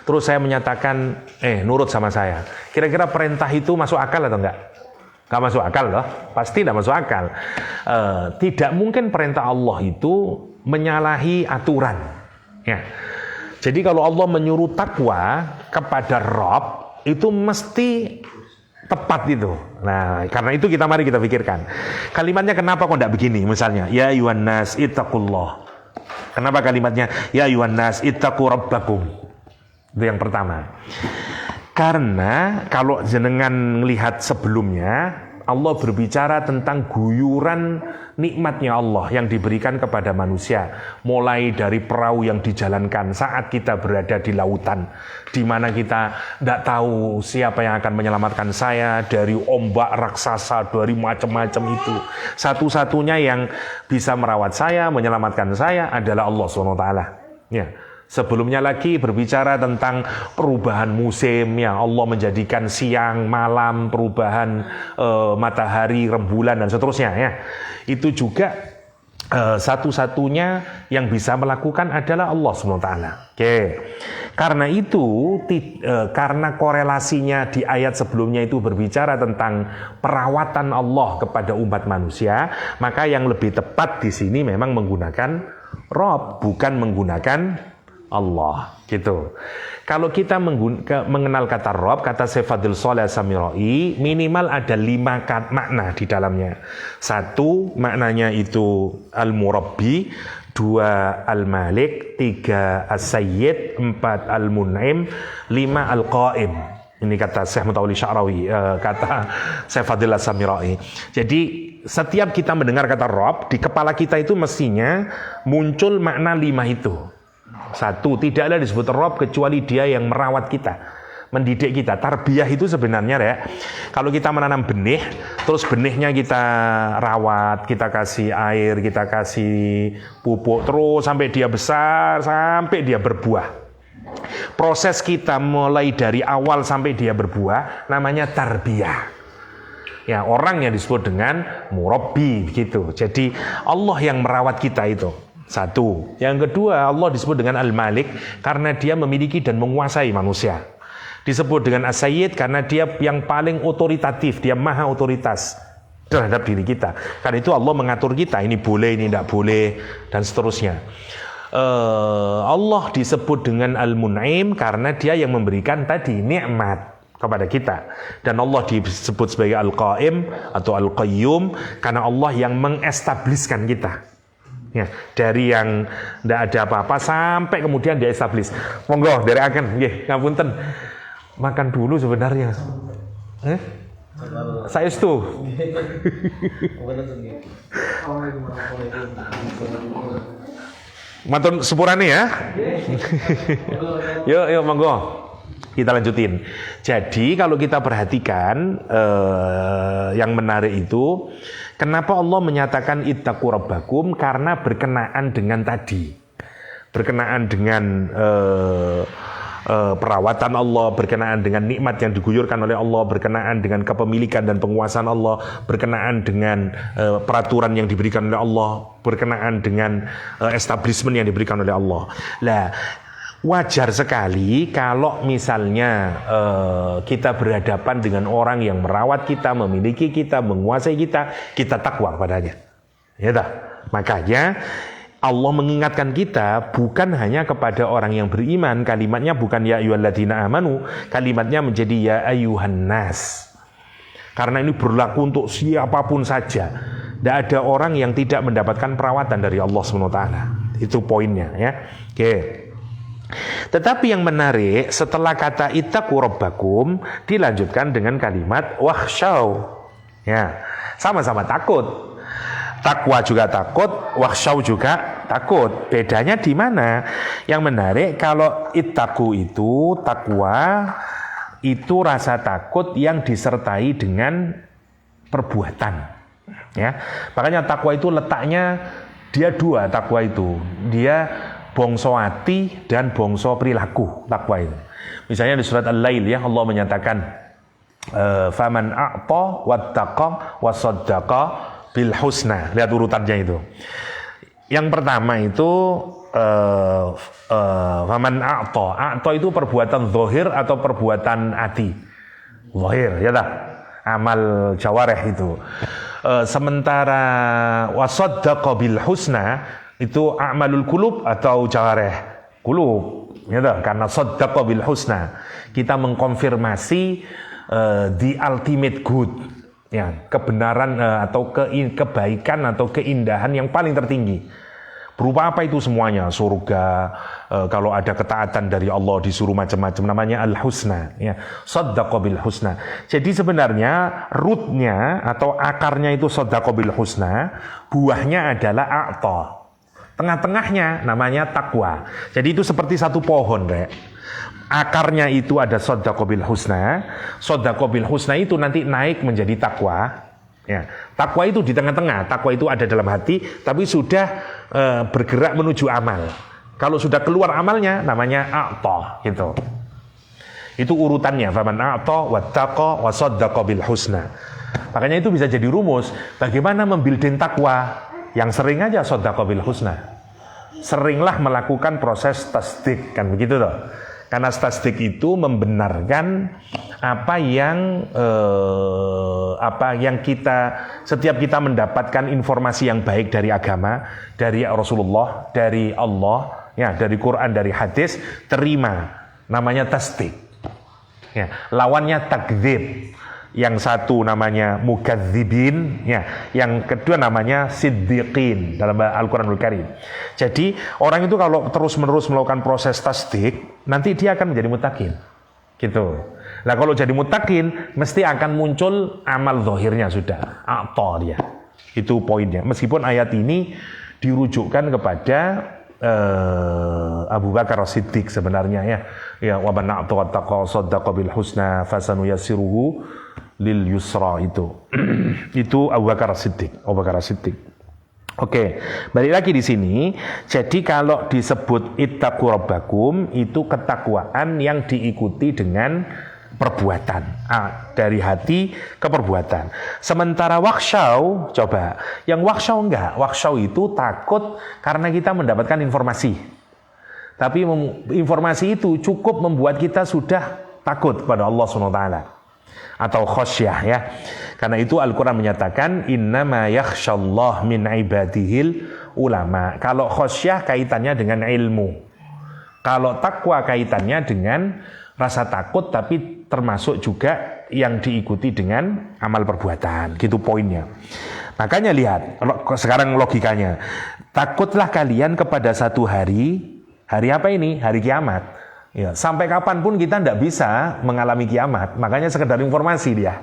terus saya menyatakan nurut sama saya, kira-kira perintah itu masuk akal atau enggak? Enggak masuk akal loh, pasti enggak masuk akal. Tidak mungkin perintah Allah itu menyalahi aturan ya. Jadi kalau Allah menyuruh takwa kepada Rabb itu mesti tepat itu. Nah, karena itu mari kita pikirkan. Kalimatnya kenapa kok enggak begini? Misalnya, ya ayuhan nas ittaqullah. Kenapa kalimatnya ya ayuhan nas ittaqu rabbakum? Itu yang pertama. Karena kalau jenengan melihat sebelumnya, Allah berbicara tentang guyuran nikmatnya Allah yang diberikan kepada manusia, mulai dari perahu yang dijalankan saat kita berada di lautan, di mana kita tidak tahu siapa yang akan menyelamatkan saya dari ombak raksasa, dari macam-macam itu. Satu-satunya yang bisa merawat saya, menyelamatkan saya adalah Allah SWT. Ya. Sebelumnya lagi berbicara tentang perubahan musim, ya Allah menjadikan siang, malam, perubahan matahari, rembulan dan seterusnya ya. Itu juga satu-satunya yang bisa melakukan adalah Allah SWT. Oke. Karena itu karena korelasinya di ayat sebelumnya itu berbicara tentang perawatan Allah kepada umat manusia, maka yang lebih tepat di sini memang menggunakan Rob, bukan menggunakan Allah, gitu. Kalau kita mengenal kata Rob, kata Syekh Fadil Sholeh As-Samirai, minimal ada 5 makna di dalamnya. 1, maknanya itu Al-Murabbi, 2, Al-Malik, 3, As-Sayyid, 4, Al-Mun'im, 5, Al-Qaim. Ini kata Syekh Mutawalli Sya'rawi, kata Syekh Fadil As-Samirai. Jadi setiap kita mendengar kata Rob, di kepala kita itu mestinya muncul makna 5 itu. 1, tidaklah disebut Rob kecuali dia yang merawat kita, mendidik kita. Tarbiyah itu sebenarnya ya, kalau kita menanam benih, terus benihnya kita rawat, kita kasih air, kita kasih pupuk terus sampai dia besar, sampai dia berbuah. Proses kita mulai dari awal sampai dia berbuah namanya tarbiyah. Ya, orang yang disebut dengan murabbi gitu. Jadi Allah yang merawat kita itu. 1. Yang kedua, Allah disebut dengan Al-Malik karena dia memiliki dan menguasai manusia. Disebut dengan As-Sayyid karena dia yang paling otoritatif, dia maha otoritas terhadap diri kita. Karena itu Allah mengatur kita, ini boleh, ini tidak boleh, dan seterusnya. Allah disebut dengan Al-Mun'im karena dia yang memberikan tadi nikmat kepada kita. Dan Allah disebut sebagai Al-Qaim atau Al-Qayyum karena Allah yang mengestabliskan kita. Ya, dari yang tidak ada apa-apa sampai kemudian dia establis. Monggo dari akan, nggih, ngapunten. Makan dulu sebenarnya. Saya itu. Matur sepurane ya. Yuk monggo. Kita lanjutin. Jadi kalau kita perhatikan yang menarik itu, kenapa Allah menyatakan ittaqu rabbakum? Karena berkenaan dengan tadi. Berkenaan dengan perawatan Allah, berkenaan dengan nikmat yang diguyurkan oleh Allah, berkenaan dengan kepemilikan dan penguasaan Allah, berkenaan dengan peraturan yang diberikan oleh Allah, berkenaan dengan establishment yang diberikan oleh Allah. Lah, wajar sekali kalau misalnya kita berhadapan dengan orang yang merawat kita, memiliki kita, menguasai kita takwa kepadanya. Ya tak? Makanya Allah mengingatkan kita bukan hanya kepada orang yang beriman, kalimatnya bukan ya ayyuhalladzina amanu, kalimatnya menjadi ya ayyuhan nas. Karena ini berlaku untuk siapapun saja. Tidak ada orang yang tidak mendapatkan perawatan dari Allah SWT. Itu poinnya ya. Oke. Tetapi yang menarik, setelah kata ittaqu rabbakum dilanjutkan dengan kalimat wakhshaw. Ya, sama-sama takut. Takwa juga takut, wakhshaw juga takut. Bedanya di mana? Yang menarik, kalau ittaqu itu takwa, itu rasa takut yang disertai dengan perbuatan. Ya, makanya takwa itu letaknya dia 2 takwa itu. Dia bongso hati dan bongso perilaku takwa itu. Misalnya di surat Al-Lail ya, Allah menyatakan faman a'ta wattaqa wasaddaqa bil husna. Lihat urutannya itu. Yang pertama itu faman a'ta itu perbuatan zahir atau perbuatan hati. Zahir ya tak? Amal jawareh itu. Sementara wasaddaqa bil husna itu a'malul qulub atau jawareh qulub, ya tak? Karena saddaqa bil husna, kita mengkonfirmasi the ultimate good, ya, kebenaran atau kebaikan atau keindahan yang paling tertinggi. Berupa apa itu semuanya? Surga, kalau ada ketaatan dari Allah disuruh macam-macam, namanya al-husna. Ya. Saddaqa bil husna. Jadi sebenarnya rootnya atau akarnya itu saddaqa bil husna, buahnya adalah a'ta. Tengah-tengahnya namanya takwa. Jadi itu seperti satu pohon, Rek. Akarnya itu ada saddaqa bil husna. Saddaqa bil husna itu nanti naik menjadi takwa. Ya, takwa itu di tengah-tengah. Takwa itu ada dalam hati, tapi sudah bergerak menuju amal. Kalau sudah keluar amalnya, namanya a'ta, gitu. Itu urutannya. Faman a'ta wattaqa wa saddaqa bil husna. Makanya itu bisa jadi rumus. Bagaimana membuilding takwa? Yang sering aja saddaqa bil husna. Seringlah melakukan proses tasdik, kan begitu toh. Karena tasdik itu membenarkan apa yang kita setiap kita mendapatkan informasi yang baik dari agama, dari Rasulullah, dari Allah, ya, dari Quran, dari hadis, terima. Namanya tasdik. Ya, lawannya takdzib. Yang satu namanya mukadzibin, ya. Yang kedua namanya siddiqin dalam Al-Quranul Karim. Jadi orang itu kalau terus-menerus melakukan proses tasdik, nanti dia akan menjadi mutakin, gitu. Nah kalau jadi mutakin, mesti akan muncul amal zahirnya sudah, a'ta dia. Itu poinnya. Meskipun ayat ini dirujukkan kepada Abu Bakar As-Siddiq sebenarnya, ya. Ya, wa man a'ta wattaqa saddaqa bil husna fasanuyassiruhu lil yusra itu. Itu Abu Bakar As-Siddiq. Abu Bakar As-Siddiq. Oke, balik lagi di sini. Jadi kalau disebut ittaqu rabbakum itu ketakwaan yang diikuti dengan perbuatan. Dari hati ke perbuatan. Sementara wakshaw, coba. Yang wakshaw enggak. Wakshaw itu takut karena kita mendapatkan informasi. Tapi informasi itu cukup membuat kita sudah takut kepada Allah SWT. Atau khosyah, ya. Karena itu Al-Quran menyatakan innama yakhsyallah min ibadihil ulama. Kalau khosyah kaitannya dengan ilmu. Kalau takwa kaitannya dengan rasa takut, tapi termasuk juga yang diikuti dengan amal perbuatan. Gitu poinnya. Makanya lihat sekarang logikanya. Takutlah kalian kepada satu hari. Hari apa ini? Hari kiamat. Ya, sampai kapanpun kita tidak bisa mengalami kiamat. Makanya sekedar informasi dia.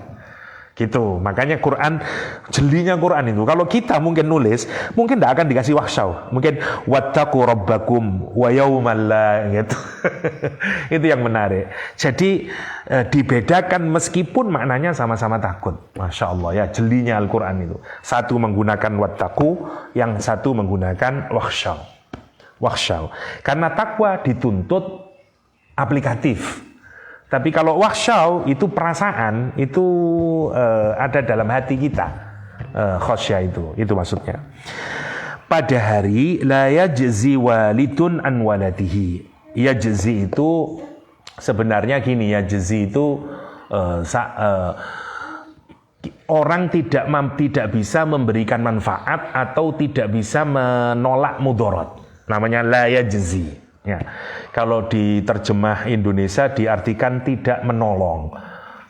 Gitu. Makanya Quran, jelinya Quran itu. Kalau kita mungkin nulis, mungkin tidak akan dikasih wakshaw. Mungkin wattaqu rabbakum wa yawmal la, gitu. Itu yang menarik. Jadi dibedakan meskipun maknanya sama-sama takut. Masya Allah, ya, jelinya Al-Quran itu. Satu menggunakan wattaqu, yang satu menggunakan wakshaw. Wakshaw. Karena takwa dituntut aplikatif. Tapi kalau wakshaw itu perasaan, itu ada dalam hati kita. Khosyah itu maksudnya. Pada hari la yajzi walidun an waladihi. Yajzi itu sebenarnya gini, yajzi itu orang tidak bisa memberikan manfaat atau tidak bisa menolak mudarat. Namanya la yajzi. Ya. Kalau diterjemah Indonesia diartikan tidak menolong.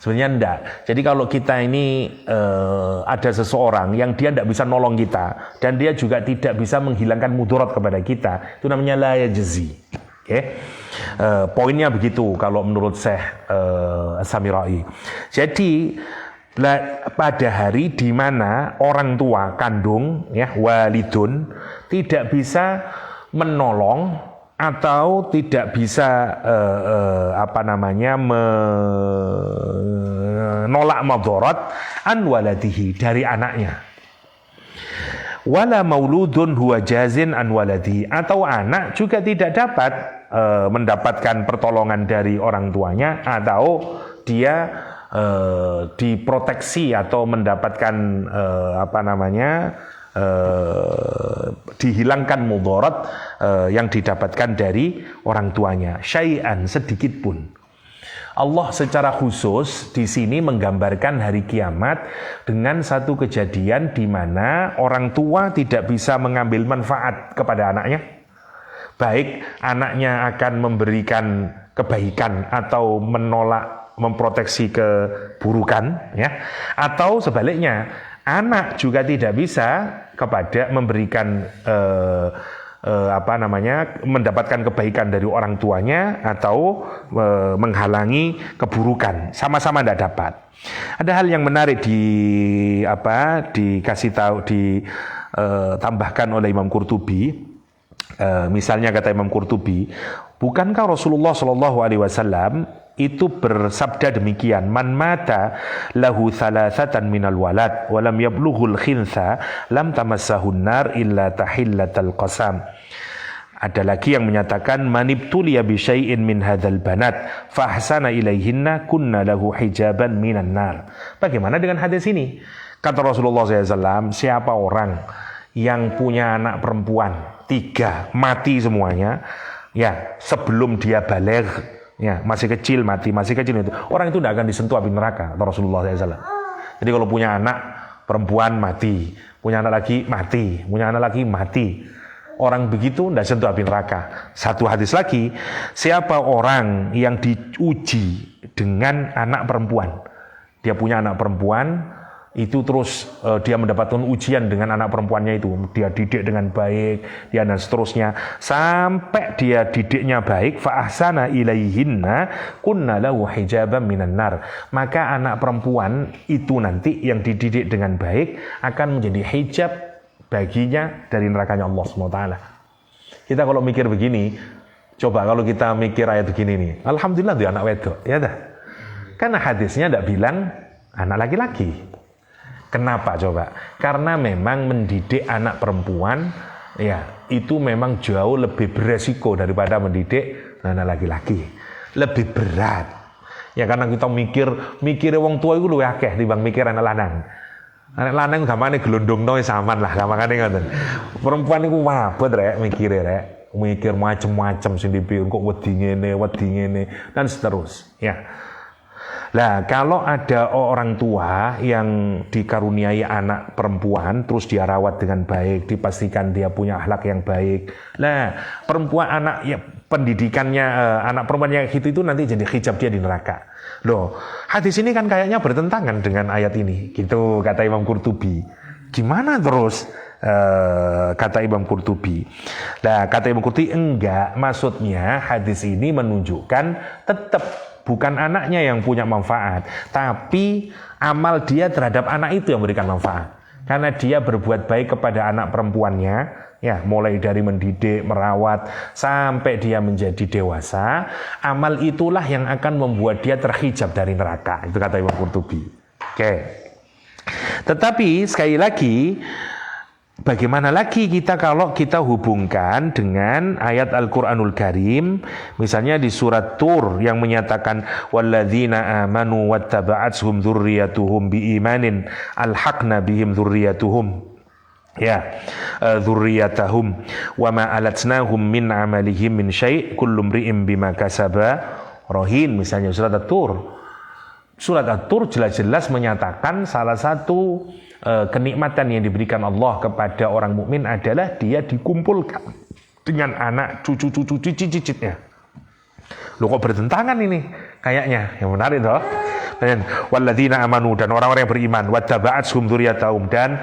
Sebenarnya enggak. Jadi kalau kita ini ada seseorang yang dia tidak bisa nolong kita dan dia juga tidak bisa menghilangkan mudarat kepada kita, itu namanya la yajzi. Oke. Poinnya begitu kalau menurut Syekh Samirai. Jadi pada hari di mana orang tua kandung, ya, walidun tidak bisa menolong atau tidak bisa menolak madarat an waladihi, dari anaknya. Wala mauludun huwa jazin an waladihi, atau anak juga tidak dapat mendapatkan pertolongan dari orang tuanya, atau dia diproteksi atau mendapatkan dihilangkan mudarat yang didapatkan dari orang tuanya, syai'an, sedikit pun. Allah secara khusus di sini menggambarkan hari kiamat dengan satu kejadian di mana orang tua tidak bisa mengambil manfaat kepada anaknya. Baik anaknya akan memberikan kebaikan atau menolak, memproteksi keburukan, ya, atau sebaliknya anak juga tidak bisa memberikan mendapatkan kebaikan dari orang tuanya atau menghalangi keburukan, sama-sama tidak dapat. Ada hal yang menarik dikasih tahu, ditambahkan oleh Imam Qurtubi. Misalnya kata Imam Qurtubi, bukankah Rasulullah SAW itu bersabda demikian, man mata lahu thalathatan minal walad walam yablughul khintha lam tamassahun nar illa tahillatal qasam. Ada lagi yang menyatakan manibtuliya bi syai'in min hadzal banat fa ahsana ilaihinna kunna lahu hijaban minan nar. Bagaimana dengan hadis ini? Kata Rasulullah SAW, siapa orang yang punya anak perempuan 3 mati semuanya, ya sebelum dia baligh, ya masih kecil mati, masih kecil itu, orang itu tidak akan disentuh api neraka, kata Rasulullah SAW. Jadi kalau punya anak perempuan mati, punya anak lagi mati, punya anak lagi mati, orang begitu tidak sentuh api neraka. Satu hadis lagi, siapa orang yang diuji dengan anak perempuan, dia punya anak perempuan, itu terus dia mendapatkan ujian dengan anak perempuannya itu, dia didik dengan baik, dia dan seterusnya, sampai dia didiknya baik, fa ahsana ilaihinna kunna lahu hijaban minan nar, maka anak perempuan itu nanti yang dididik dengan baik akan menjadi hijab baginya dari nerakanya Allah SWT. Kita kalau mikir begini, coba kalau kita mikir ayat begini nih, alhamdulillah dia anak wedok, ya dah, karena hadisnya tidak bilang anak laki-laki. Kenapa coba? Karena memang mendidik anak perempuan, ya itu memang jauh lebih beresiko daripada mendidik anak laki-laki. Lebih berat. Ya karena kita mikir wong tua itu luwih akeh timbang mikir anak lanang. Anak lanang gamane glondongno wis aman lah, gampangane ngoten. Perempuan iku wabot rek mikire rek. Mikir macem-macem sing dipikir kok wedi ngene dan seterus, ya. Nah, kalau ada orang tua yang dikaruniai anak perempuan, terus dia rawat dengan baik, dipastikan dia punya akhlak yang baik. Nah, perempuan anak ya pendidikannya anak perempuan yang itu nanti jadi hijab dia di neraka. Loh, hadis ini kan kayaknya bertentangan dengan ayat ini. Gitu kata Imam Qurtubi. Gimana terus? Kata Imam Qurtubi. Nah, kata Imam Qurtubi enggak, maksudnya hadis ini menunjukkan tetap bukan anaknya yang punya manfaat, tapi amal dia terhadap anak itu yang memberikan manfaat. Karena dia berbuat baik kepada anak perempuannya, ya mulai dari mendidik, merawat, sampai dia menjadi dewasa, amal itulah yang akan membuat dia terhijab dari neraka. Itu kata Imam Qurtubi. Oke. Tetapi sekali lagi, bagaimana lagi kita kalau kita hubungkan dengan ayat Al-Quranul Karim, misalnya di surat Tur yang menyatakan walladzina amanu wattaba'athum dzurriyyatuhum biimanin alhaqna bihim dzurriyyatuhum, ya dzurriyyatahum wa ma alatnahum min amalihim min syai' kullu imri'in bima kasaba rahin, misalnya surat At-Tur. Surat At-Tur jelas-jelas menyatakan salah satu kenikmatan yang diberikan Allah kepada orang mukmin adalah dia dikumpulkan dengan anak cucu-cucu cicit-cicitnya. Loh kok bertentangan ini? Kayaknya yang menarik toh. Dan walladzina amanu, dan orang-orang yang beriman, wattaba'athum dzurriyyatahum, dan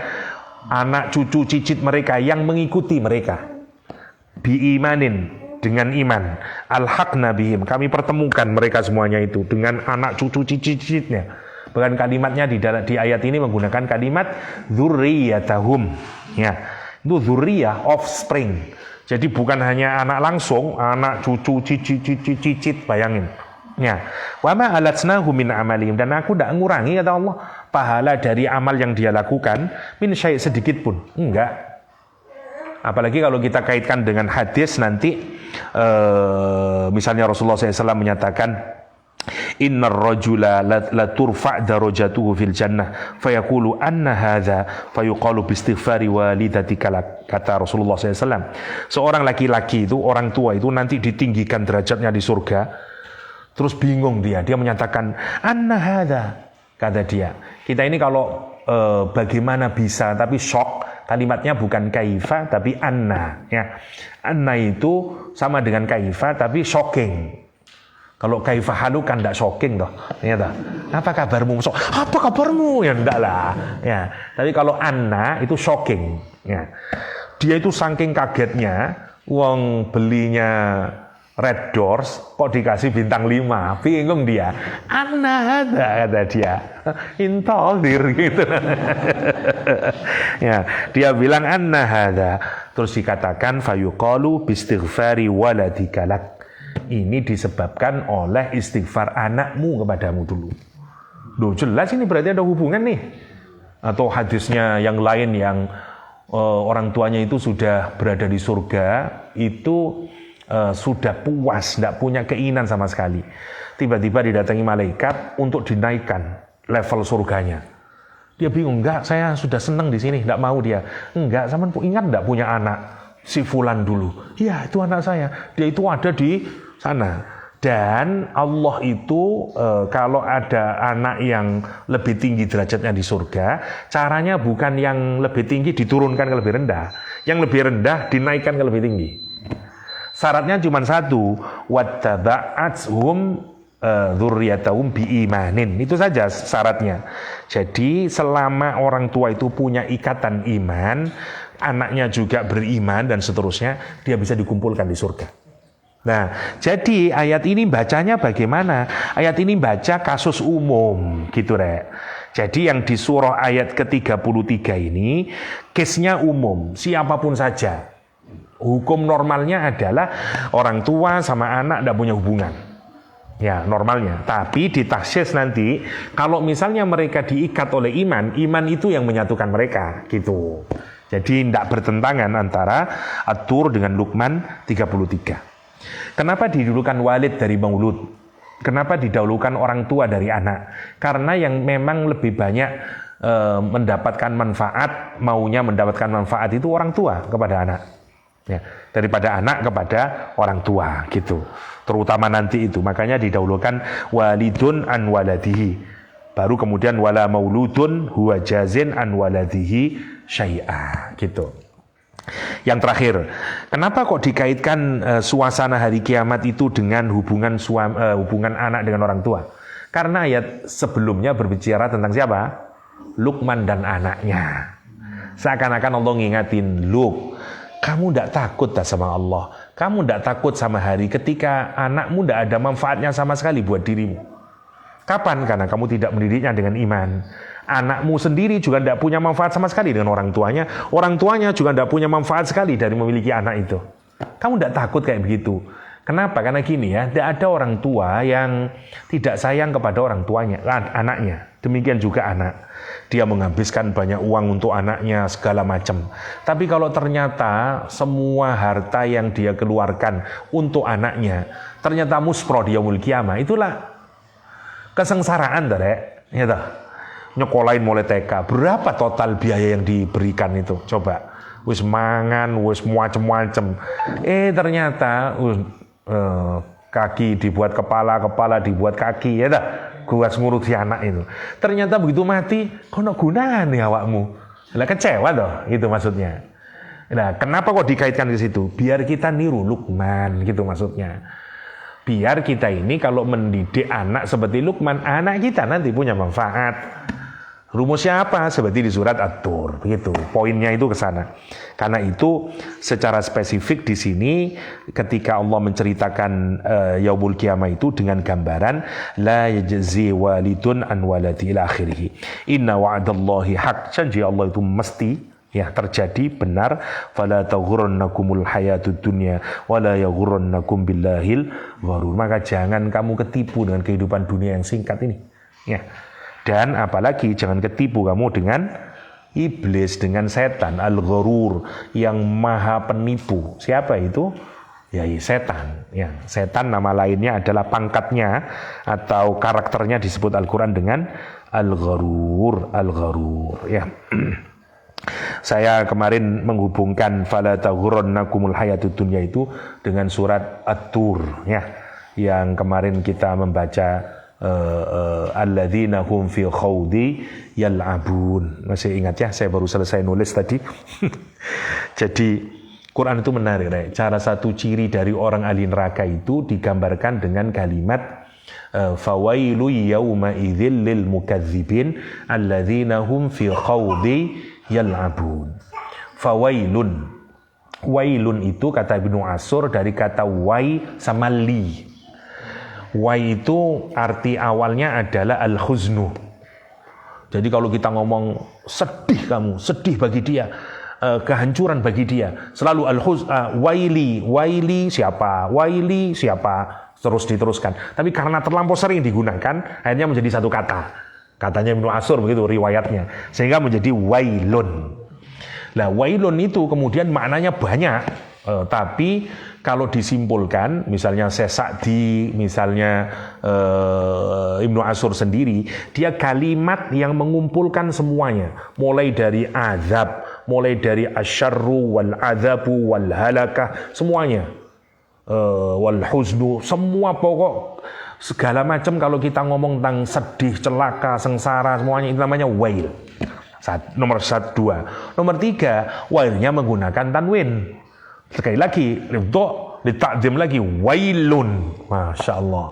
anak cucu cicit mereka yang mengikuti mereka. Biimanin, dengan iman, alhaqna bihim, kami pertemukan mereka semuanya itu dengan anak cucu cicit-cicitnya. Bahkan kalimatnya di ayat ini menggunakan kalimat dzurriyyatahum, ya. Itu dzurriyah, offspring. Jadi bukan hanya anak langsung, anak cucu cicit, bayangin. Ya. Wa ma alatsnahu min amalihim, dan aku tidak ngurangi kata Allah pahala dari amal yang dia lakukan min syai' sedikit pun. Enggak. Apalagi kalau kita kaitkan dengan hadis nanti, misalnya Rasulullah SAW menyatakan innar rajula la turfa' darajatuhu fil jannah fayaqulu anna hadza fayuqalu bi istighfari walidatika, kata Rasulullah SAW. Seorang laki-laki itu, orang tua itu nanti ditinggikan derajatnya di surga. Terus bingung dia menyatakan anna hadza, kata dia. Kita ini kalau bagaimana bisa, tapi shock, kalimatnya bukan kaifa tapi anna, ya. Anna itu sama dengan kaifa tapi shocking. Kalau kaifa halu kan tidak shocking toh, ternyata. Apa kabarmu? Apa kabarmu? Ya enggak lah. Ya. Tapi kalau anna itu shocking. Ya. Dia itu saking kagetnya, Wong belinya Red Doors kok dikasih bintang 5, bingung dia. Anna ada kata dia, intolir gitu. Ya, dia bilang anna hada. Terus dikatakan fayuqalu bistighfari waladika lak. Ini disebabkan oleh istighfar anakmu kepadamu dulu. Loh, jelas ini berarti ada hubungan nih. Atau hadisnya yang lain yang orang tuanya itu sudah berada di surga, itu sudah puas, tidak punya keinginan sama sekali. Tiba-tiba didatangi malaikat untuk dinaikkan level surganya. Dia bingung, enggak, saya sudah senang di sini, tidak mau dia. Enggak, sama ingat tidak punya anak si Fulan dulu? Ya, itu anak saya. Dia itu ada di sana. Dan Allah itu kalau ada anak yang lebih tinggi derajatnya di surga, caranya bukan yang lebih tinggi diturunkan ke lebih rendah, yang lebih rendah dinaikkan ke lebih tinggi. Syaratnya cuma satu, wattaba'athum dzurriyyatahum biimanin. Itu saja syaratnya. Jadi selama orang tua itu punya ikatan iman, anaknya juga beriman dan seterusnya, dia bisa dikumpulkan di surga. Nah, jadi ayat ini bacanya bagaimana? Ayat ini baca kasus umum, gitu Rek. Jadi yang di surah ayat ke-33 ini, case-nya umum, siapapun saja. Hukum normalnya adalah orang tua sama anak tidak punya hubungan. Ya, normalnya. Tapi di taksis nanti, kalau misalnya mereka diikat oleh iman, iman itu yang menyatukan mereka, gitu. Jadi tidak bertentangan antara At-Tur dengan Luqman 33. Kenapa didahulukan walid dari maulud? Kenapa didahulukan orang tua dari anak? Karena yang memang lebih banyak mendapatkan manfaat, maunya mendapatkan manfaat itu orang tua kepada anak. Ya, daripada anak kepada orang tua gitu. Terutama nanti itu. Makanya didahulukan walidun an waladihi. Baru kemudian wala mauludun huwa jazin an waladihi syai'a gitu. Yang terakhir, kenapa kok dikaitkan suasana hari kiamat itu dengan hubungan anak dengan orang tua? Karena ayat sebelumnya berbicara tentang siapa? Luqman dan anaknya. Seakan-akan Allah ngingatin, Luk, kamu tidak takut tak sama Allah? Kamu tidak takut sama hari ketika anakmu tidak ada manfaatnya sama sekali buat dirimu? Kapan? Karena kamu tidak mendidiknya dengan iman. Anakmu sendiri juga tidak punya manfaat sama sekali dengan orang tuanya. Orang tuanya juga tidak punya manfaat sekali dari memiliki anak itu. Kamu tidak takut kayak begitu? Kenapa? Karena gini ya, tidak ada orang tua yang tidak sayang kepada orang tuanya, anaknya. Demikian juga anak. Dia menghabiskan banyak uang untuk anaknya segala macam. Tapi kalau ternyata semua harta yang dia keluarkan untuk anaknya ternyata muspro di yaumul qiyamah, itulah kesengsaraan, Rek. Ya toh? Nyekolahin mulai TK, berapa total biaya yang diberikan itu? Coba, wis mangan, wis macem-macem. Ternyata kaki dibuat kepala, kepala dibuat kaki, ya dah. Gua ngurusi anak itu. Ternyata begitu mati, kono gunane awakmu. Lah kecewa toh, itu maksudnya. Nah, kenapa kok dikaitkan di situ? Biar kita niru Luqman, gitu maksudnya. Biar kita ini kalau mendidik anak seperti Luqman, anak kita nanti punya manfaat. Rumusnya apa? Seperti di surat At-Tur, begitu. Poinnya itu ke sana. Karena itu secara spesifik di sini ketika Allah menceritakan yaumul qiyamah itu dengan gambaran la yajzi walidun an waladi ila akhirih. Inna wa'dallahi haq. Janji Allah itu mesti ya terjadi benar. Fala taghurrannakumul hayatud dunya wala yaghurrannakum billahil gharur. Maka jangan kamu ketipu dengan kehidupan dunia yang singkat ini. Ya. Dan apalagi jangan ketipu kamu dengan iblis, dengan setan, al-gharur, yang maha penipu. Siapa itu? Ya, setan. Ya, setan nama lainnya adalah pangkatnya atau karakternya disebut Al-Quran dengan al-gharur, al-gharur. Ya. Saya kemarin menghubungkan fala taghurrannakumul hayatud dunya itu dengan surat At-Tur, ya, yang kemarin kita membaca alladzina hum fi khawdi yal'abun. Masih ingat ya, saya baru selesai nulis tadi. Jadi Quran itu menarik, Rek. Cara satu ciri dari orang ahli neraka itu digambarkan dengan kalimat fawailu yawma idzil lil mukadzibin alladzina hum fi khawdi yal'abun. Fawailun, Wailun itu kata Ibnu Ashur dari kata wai sama li. Wai itu arti awalnya adalah al-khuznu. Jadi kalau kita ngomong sedih kamu, sedih bagi dia, kehancuran bagi dia, selalu waili siapa, terus diteruskan. Tapi karena terlampau sering digunakan, akhirnya menjadi satu kata. Katanya Ibnu Ashur begitu riwayatnya, sehingga menjadi wailun. Nah, wailun itu kemudian maknanya banyak, tapi kalau disimpulkan, misalnya Syekh Sa'di, misalnya Ibnu Ashur sendiri, dia kalimat yang mengumpulkan semuanya, mulai dari azab, mulai dari asyarru wal azabu wal halakah, semuanya, wal huznu, semua pokok segala macam. Kalau kita ngomong tentang sedih, celaka, sengsara, semuanya itu namanya wail. Nomor 1, 2. Nomor 3, wailnya menggunakan tanwin. Sekali lagi, ditakdim lagi, wailun. Masya Allah.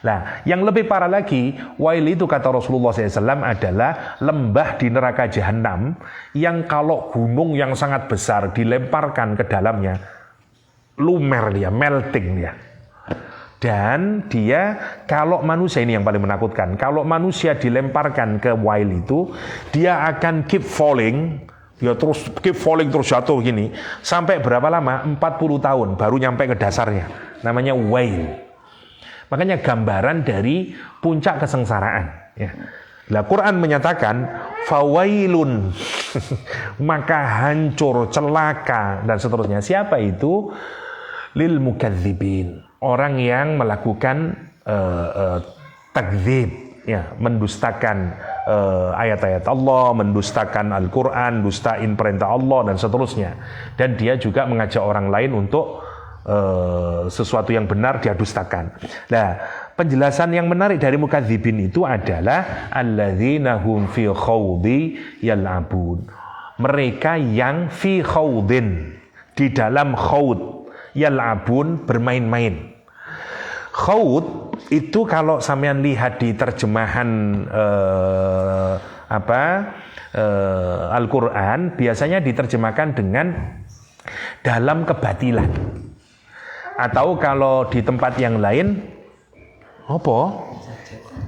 Nah, yang lebih parah lagi, wail itu kata Rasulullah SAW adalah lembah di neraka jahanam yang kalau gunung yang sangat besar dilemparkan ke dalamnya, lumer dia, melting dia. Dan dia, kalau manusia, ini yang paling menakutkan, kalau manusia dilemparkan ke wail itu, dia akan keep falling, dia terus keep falling, terus jatuh gini, sampai berapa lama? 40 tahun baru nyampe ke dasarnya. Namanya wail. Makanya gambaran dari puncak kesengsaraan. Ya. Nah, Quran menyatakan fawailun, maka hancur, celaka, dan seterusnya. Siapa itu? Lil mukadzibin, orang yang melakukan takdzib, ya, mendustakan ayat-ayat Allah, mendustakan Al-Quran, dustain perintah Allah, dan seterusnya. Dan dia juga mengajak orang lain untuk sesuatu yang benar dia dustakan. Nah, penjelasan yang menarik dari mukadzibin itu adalah alladzina hum fi khawdi yal'abun, mereka yang fi khawdin, di dalam khawd, yal'abun, bermain-main. Khawd itu kalau sampean lihat di terjemahan Al-Quran, biasanya diterjemahkan dengan dalam kebatilan. Atau kalau di tempat yang lain, apa?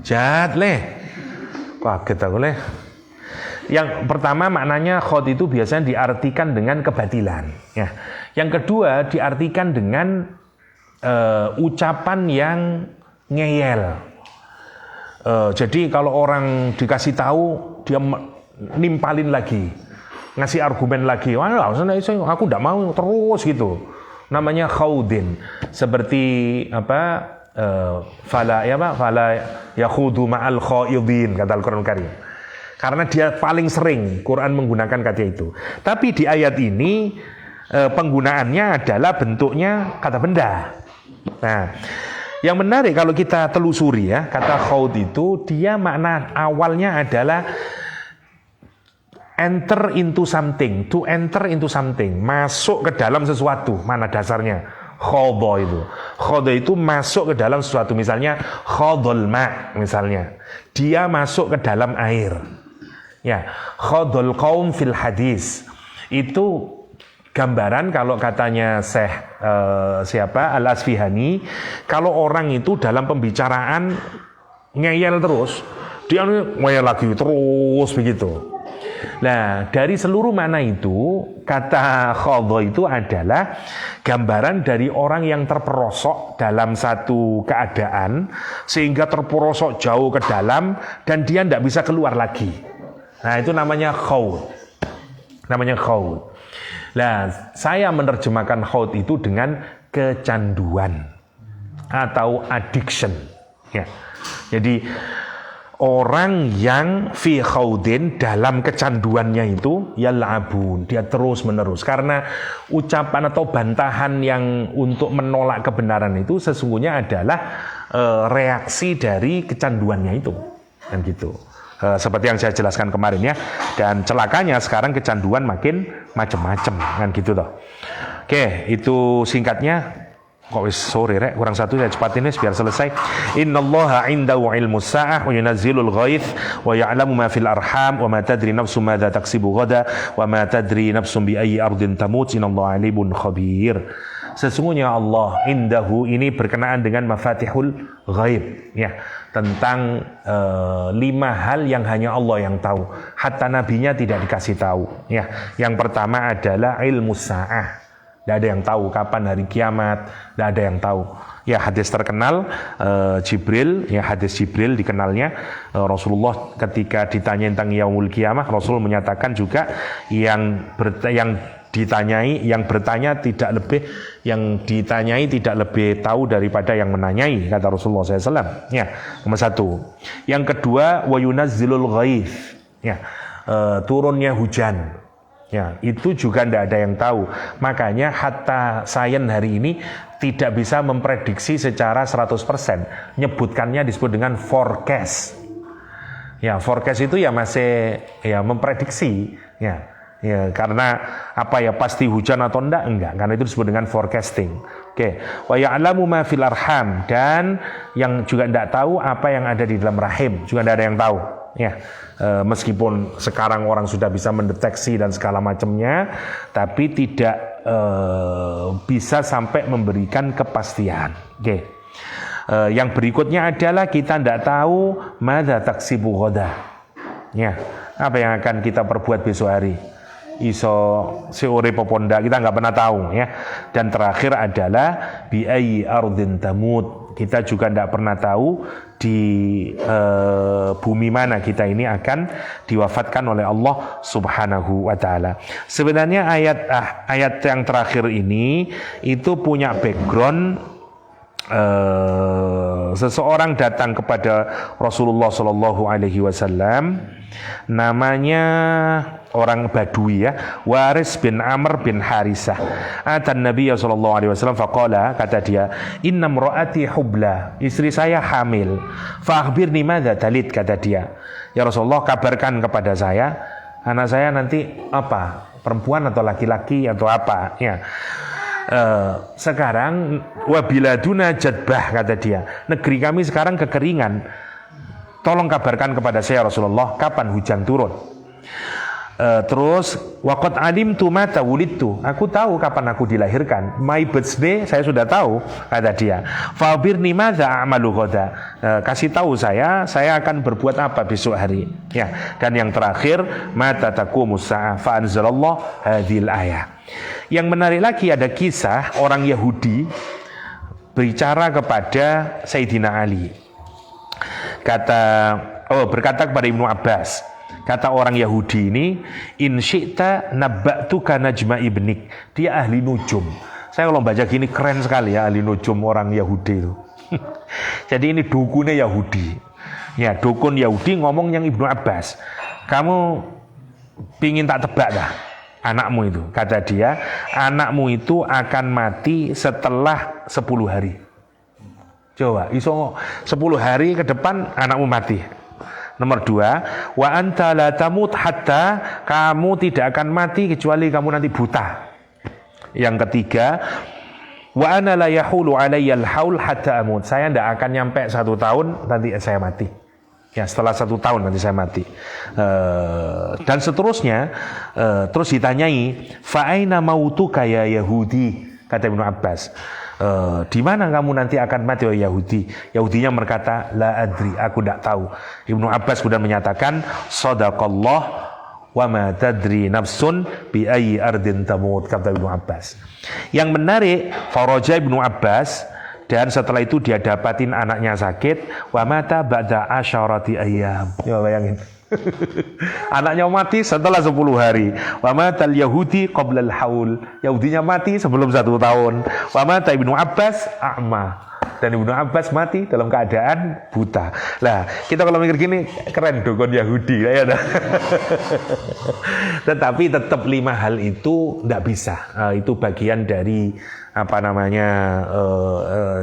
Jahat leh. Kaget aku leh. Yang pertama maknanya khawd itu biasanya diartikan dengan kebatilan. Ya. Yang kedua diartikan dengan ucapan yang ngeyel. Jadi kalau orang dikasih tahu, dia nimpalin lagi, ngasih argumen lagi. Wah, aku tidak mau terus gitu. Namanya khawdin. Seperti fala yakhudu ma'al khaidin, kata Al-Quran Karim. Karena dia paling sering Quran menggunakan kata itu. Tapi di ayat ini penggunaannya adalah bentuknya kata benda. Nah, yang menarik kalau kita telusuri ya, kata khawd itu dia makna awalnya adalah enter into something, to enter into something, masuk ke dalam sesuatu. Mana dasarnya? Khadha itu. Khadha itu masuk ke dalam sesuatu. Misalnya khadhal ma', misalnya. Dia masuk ke dalam air. Ya, khadhal qaum fil hadis. Itu gambaran kalau katanya Syekh Al-Asfihani, kalau orang itu dalam pembicaraan ngeyel terus, dia ngeyel lagi terus begitu. Nah, dari seluruh makna itu, kata khadha itu adalah gambaran dari orang yang terperosok dalam satu keadaan, sehingga terperosok jauh ke dalam, dan dia tidak bisa keluar lagi. Nah, itu namanya khawd. Namanya khawd. Nah, saya menerjemahkan khawd itu dengan kecanduan atau addiction. Ya. Jadi orang yang fi khawdin, dalam kecanduannya itu yal'abun, dia terus menerus. Karena ucapan atau bantahan yang untuk menolak kebenaran itu sesungguhnya adalah reaksi dari kecanduannya itu, kan gitu. Seperti yang saya jelaskan kemarin ya. Dan celakanya sekarang kecanduan makin macam-macam, kan gitu toh. Oke, itu singkatnya. Kok wis sore rek, kurang satu saya cepatin biar selesai. Innallaha 'indahu 'ilmus sa'ah wa yunazzilul ghaits wa ya'lamu ma fil arham wa ma tadri nafsun madza taksibu ghada wa ma tadri nafsun bi ayyi ardin tamut innallaha 'alimun khabir. Sesungguhnya Allah indahu ini berkenaan dengan mafatihul ghaib, ya, tentang 5 hal yang hanya Allah yang tahu. Hatta nabinya tidak dikasih tahu, ya. Yang pertama adalah ilmus sa'ah. Tidak ada yang tahu kapan hari kiamat, tidak ada yang tahu. Ya, hadis terkenal Jibril, ya, hadis Jibril dikenalnya Rasulullah ketika ditanya tentang yaumul kiamah, Rasul menyatakan juga yang ditanyai tidak lebih tahu daripada yang menanyai, kata Rasulullah SAW. Ya, nomor 1. Yang kedua, wa yunazzilul ghaits, ya, turunnya hujan. Ya, itu juga tidak ada yang tahu. Makanya hatta sains hari ini tidak bisa memprediksi secara 100%. Nyebutkannya disebut dengan forecast. Ya, forecast itu ya masih ya memprediksi, ya. Ya, karena apa ya, pasti hujan atau enggak, karena itu disebut dengan forecasting. Oke, wa ya'lamu ma fil arham, dan yang juga tidak tahu apa yang ada di dalam rahim, juga tidak ada yang tahu. Ya, meskipun sekarang orang sudah bisa mendeteksi dan segala macamnya, tapi tidak bisa sampai memberikan kepastian. Oke. Yang berikutnya adalah kita tidak tahu madza taksibu ghadah. Ya, apa yang akan kita perbuat besok hari. Iso seore poponda, kita nggak pernah tahu, ya. Dan terakhir adalah bi ayyi ardin tamut. Kita juga tidak pernah tahu di bumi mana kita ini akan diwafatkan oleh Allah Subhanahu wa taala. Sebenarnya ayat yang terakhir ini itu punya background. Seseorang datang kepada Rasulullah Shallallahu Alaihi Wasallam, namanya orang Badui, ya, Waris bin Amr bin Harisah. Atan Nabi Shallallahu Alaihi Wasallam faqala, kata dia, inna mraati hubla, istri saya hamil. Fa'akhbirni madza talid, kata dia, ya Rasulullah, kabarkan kepada saya, anak saya nanti apa, perempuan atau laki-laki atau apa, ya. Sekarang wabiladuna jadbah, kata dia, negeri kami sekarang kekeringan, tolong kabarkan kepada saya Rasulullah kapan hujan turun. Terus waqad alimtu mata wulidtu, aku tahu kapan aku dilahirkan, my birthday saya sudah tahu, kata dia. Fa'birni madza a'malu ghada, kasih tahu saya akan berbuat apa besok hari, ya. Dan yang terakhir, mata taqumus sa'ah, fa anzalallahu hadhil ayah. Yang menarik lagi, ada kisah orang Yahudi berbicara kepada Sayyidina Ali. Berkata kepada Ibnu Abbas, kata orang Yahudi ini, in syi'ta nabba'tuka najma ibnik, dia ahli nujum. Saya kalau baca gini keren sekali, ya, ahli nujum orang Yahudi itu. Jadi ini dukunnya Yahudi, ya, dukun Yahudi ngomong yang Ibnu Abbas, kamu pingin tak tebak dah anakmu itu, kata dia, anakmu itu akan mati setelah 10 hari. Coba, iso 10 hari ke depan anakmu mati. Nomor 2, wa anta la tamut hatta, kamu tidak akan mati kecuali kamu nanti buta. Yang ketiga, wa ana la yahulu alayyal haul hatta amut, saya tidak akan nyampe 1 tahun nanti saya mati. Ya, setelah 1 tahun nanti saya mati. Dan seterusnya, terus ditanyai, fa aina mautuka ya Yahudi, kata Ibnu Abbas, di mana kamu nanti akan mati, oh Yahudi? Yahudinya berkata, la adri, aku tidak tahu. Ibnu Abbas kemudian menyatakan, sadaqallah wa ma tadri nafsun bi ayyi ardin tamut, kata Ibnu Abbas. Yang menarik, faraja Ibnu Abbas, dan setelah itu dia dapatin anaknya sakit, wa mata ba'da asyarati ayyam. Ya, bayangin. Anaknya mati setelah 10 hari. Wa matal Yahudi qabla al-haul, Yahudinya mati sebelum 1 tahun. Wa mata Ibnu Abbas a'ma, dan Ibnu Abbas mati dalam keadaan buta. Lah, kita kalau mikir gini keren dukun Yahudi, ya. Tetapi tetap 5 hal itu tidak bisa. Itu bagian dari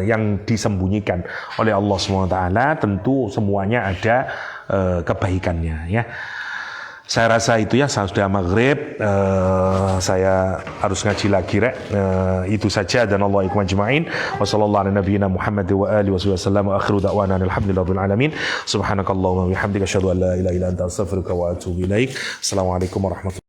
yang disembunyikan oleh Allah SWT. Tentu semuanya ada kebaikannya, ya. Saya rasa itu ya, sudah maghrib, saya harus ngaji lagi rek. Itu saja, dan Allah ikum ajma'in. Wassallallahu ala nabiyyina Muhammad wa alihi wasallam, wa akhiru da'wana alhamdulillahil alamin. Subhanakallahumma wa bihamdika asyhadu an la ilaha illa anta astaghfiruka wa atubu ilaik. Assalamualaikum warahmatullahi wabarakatuh.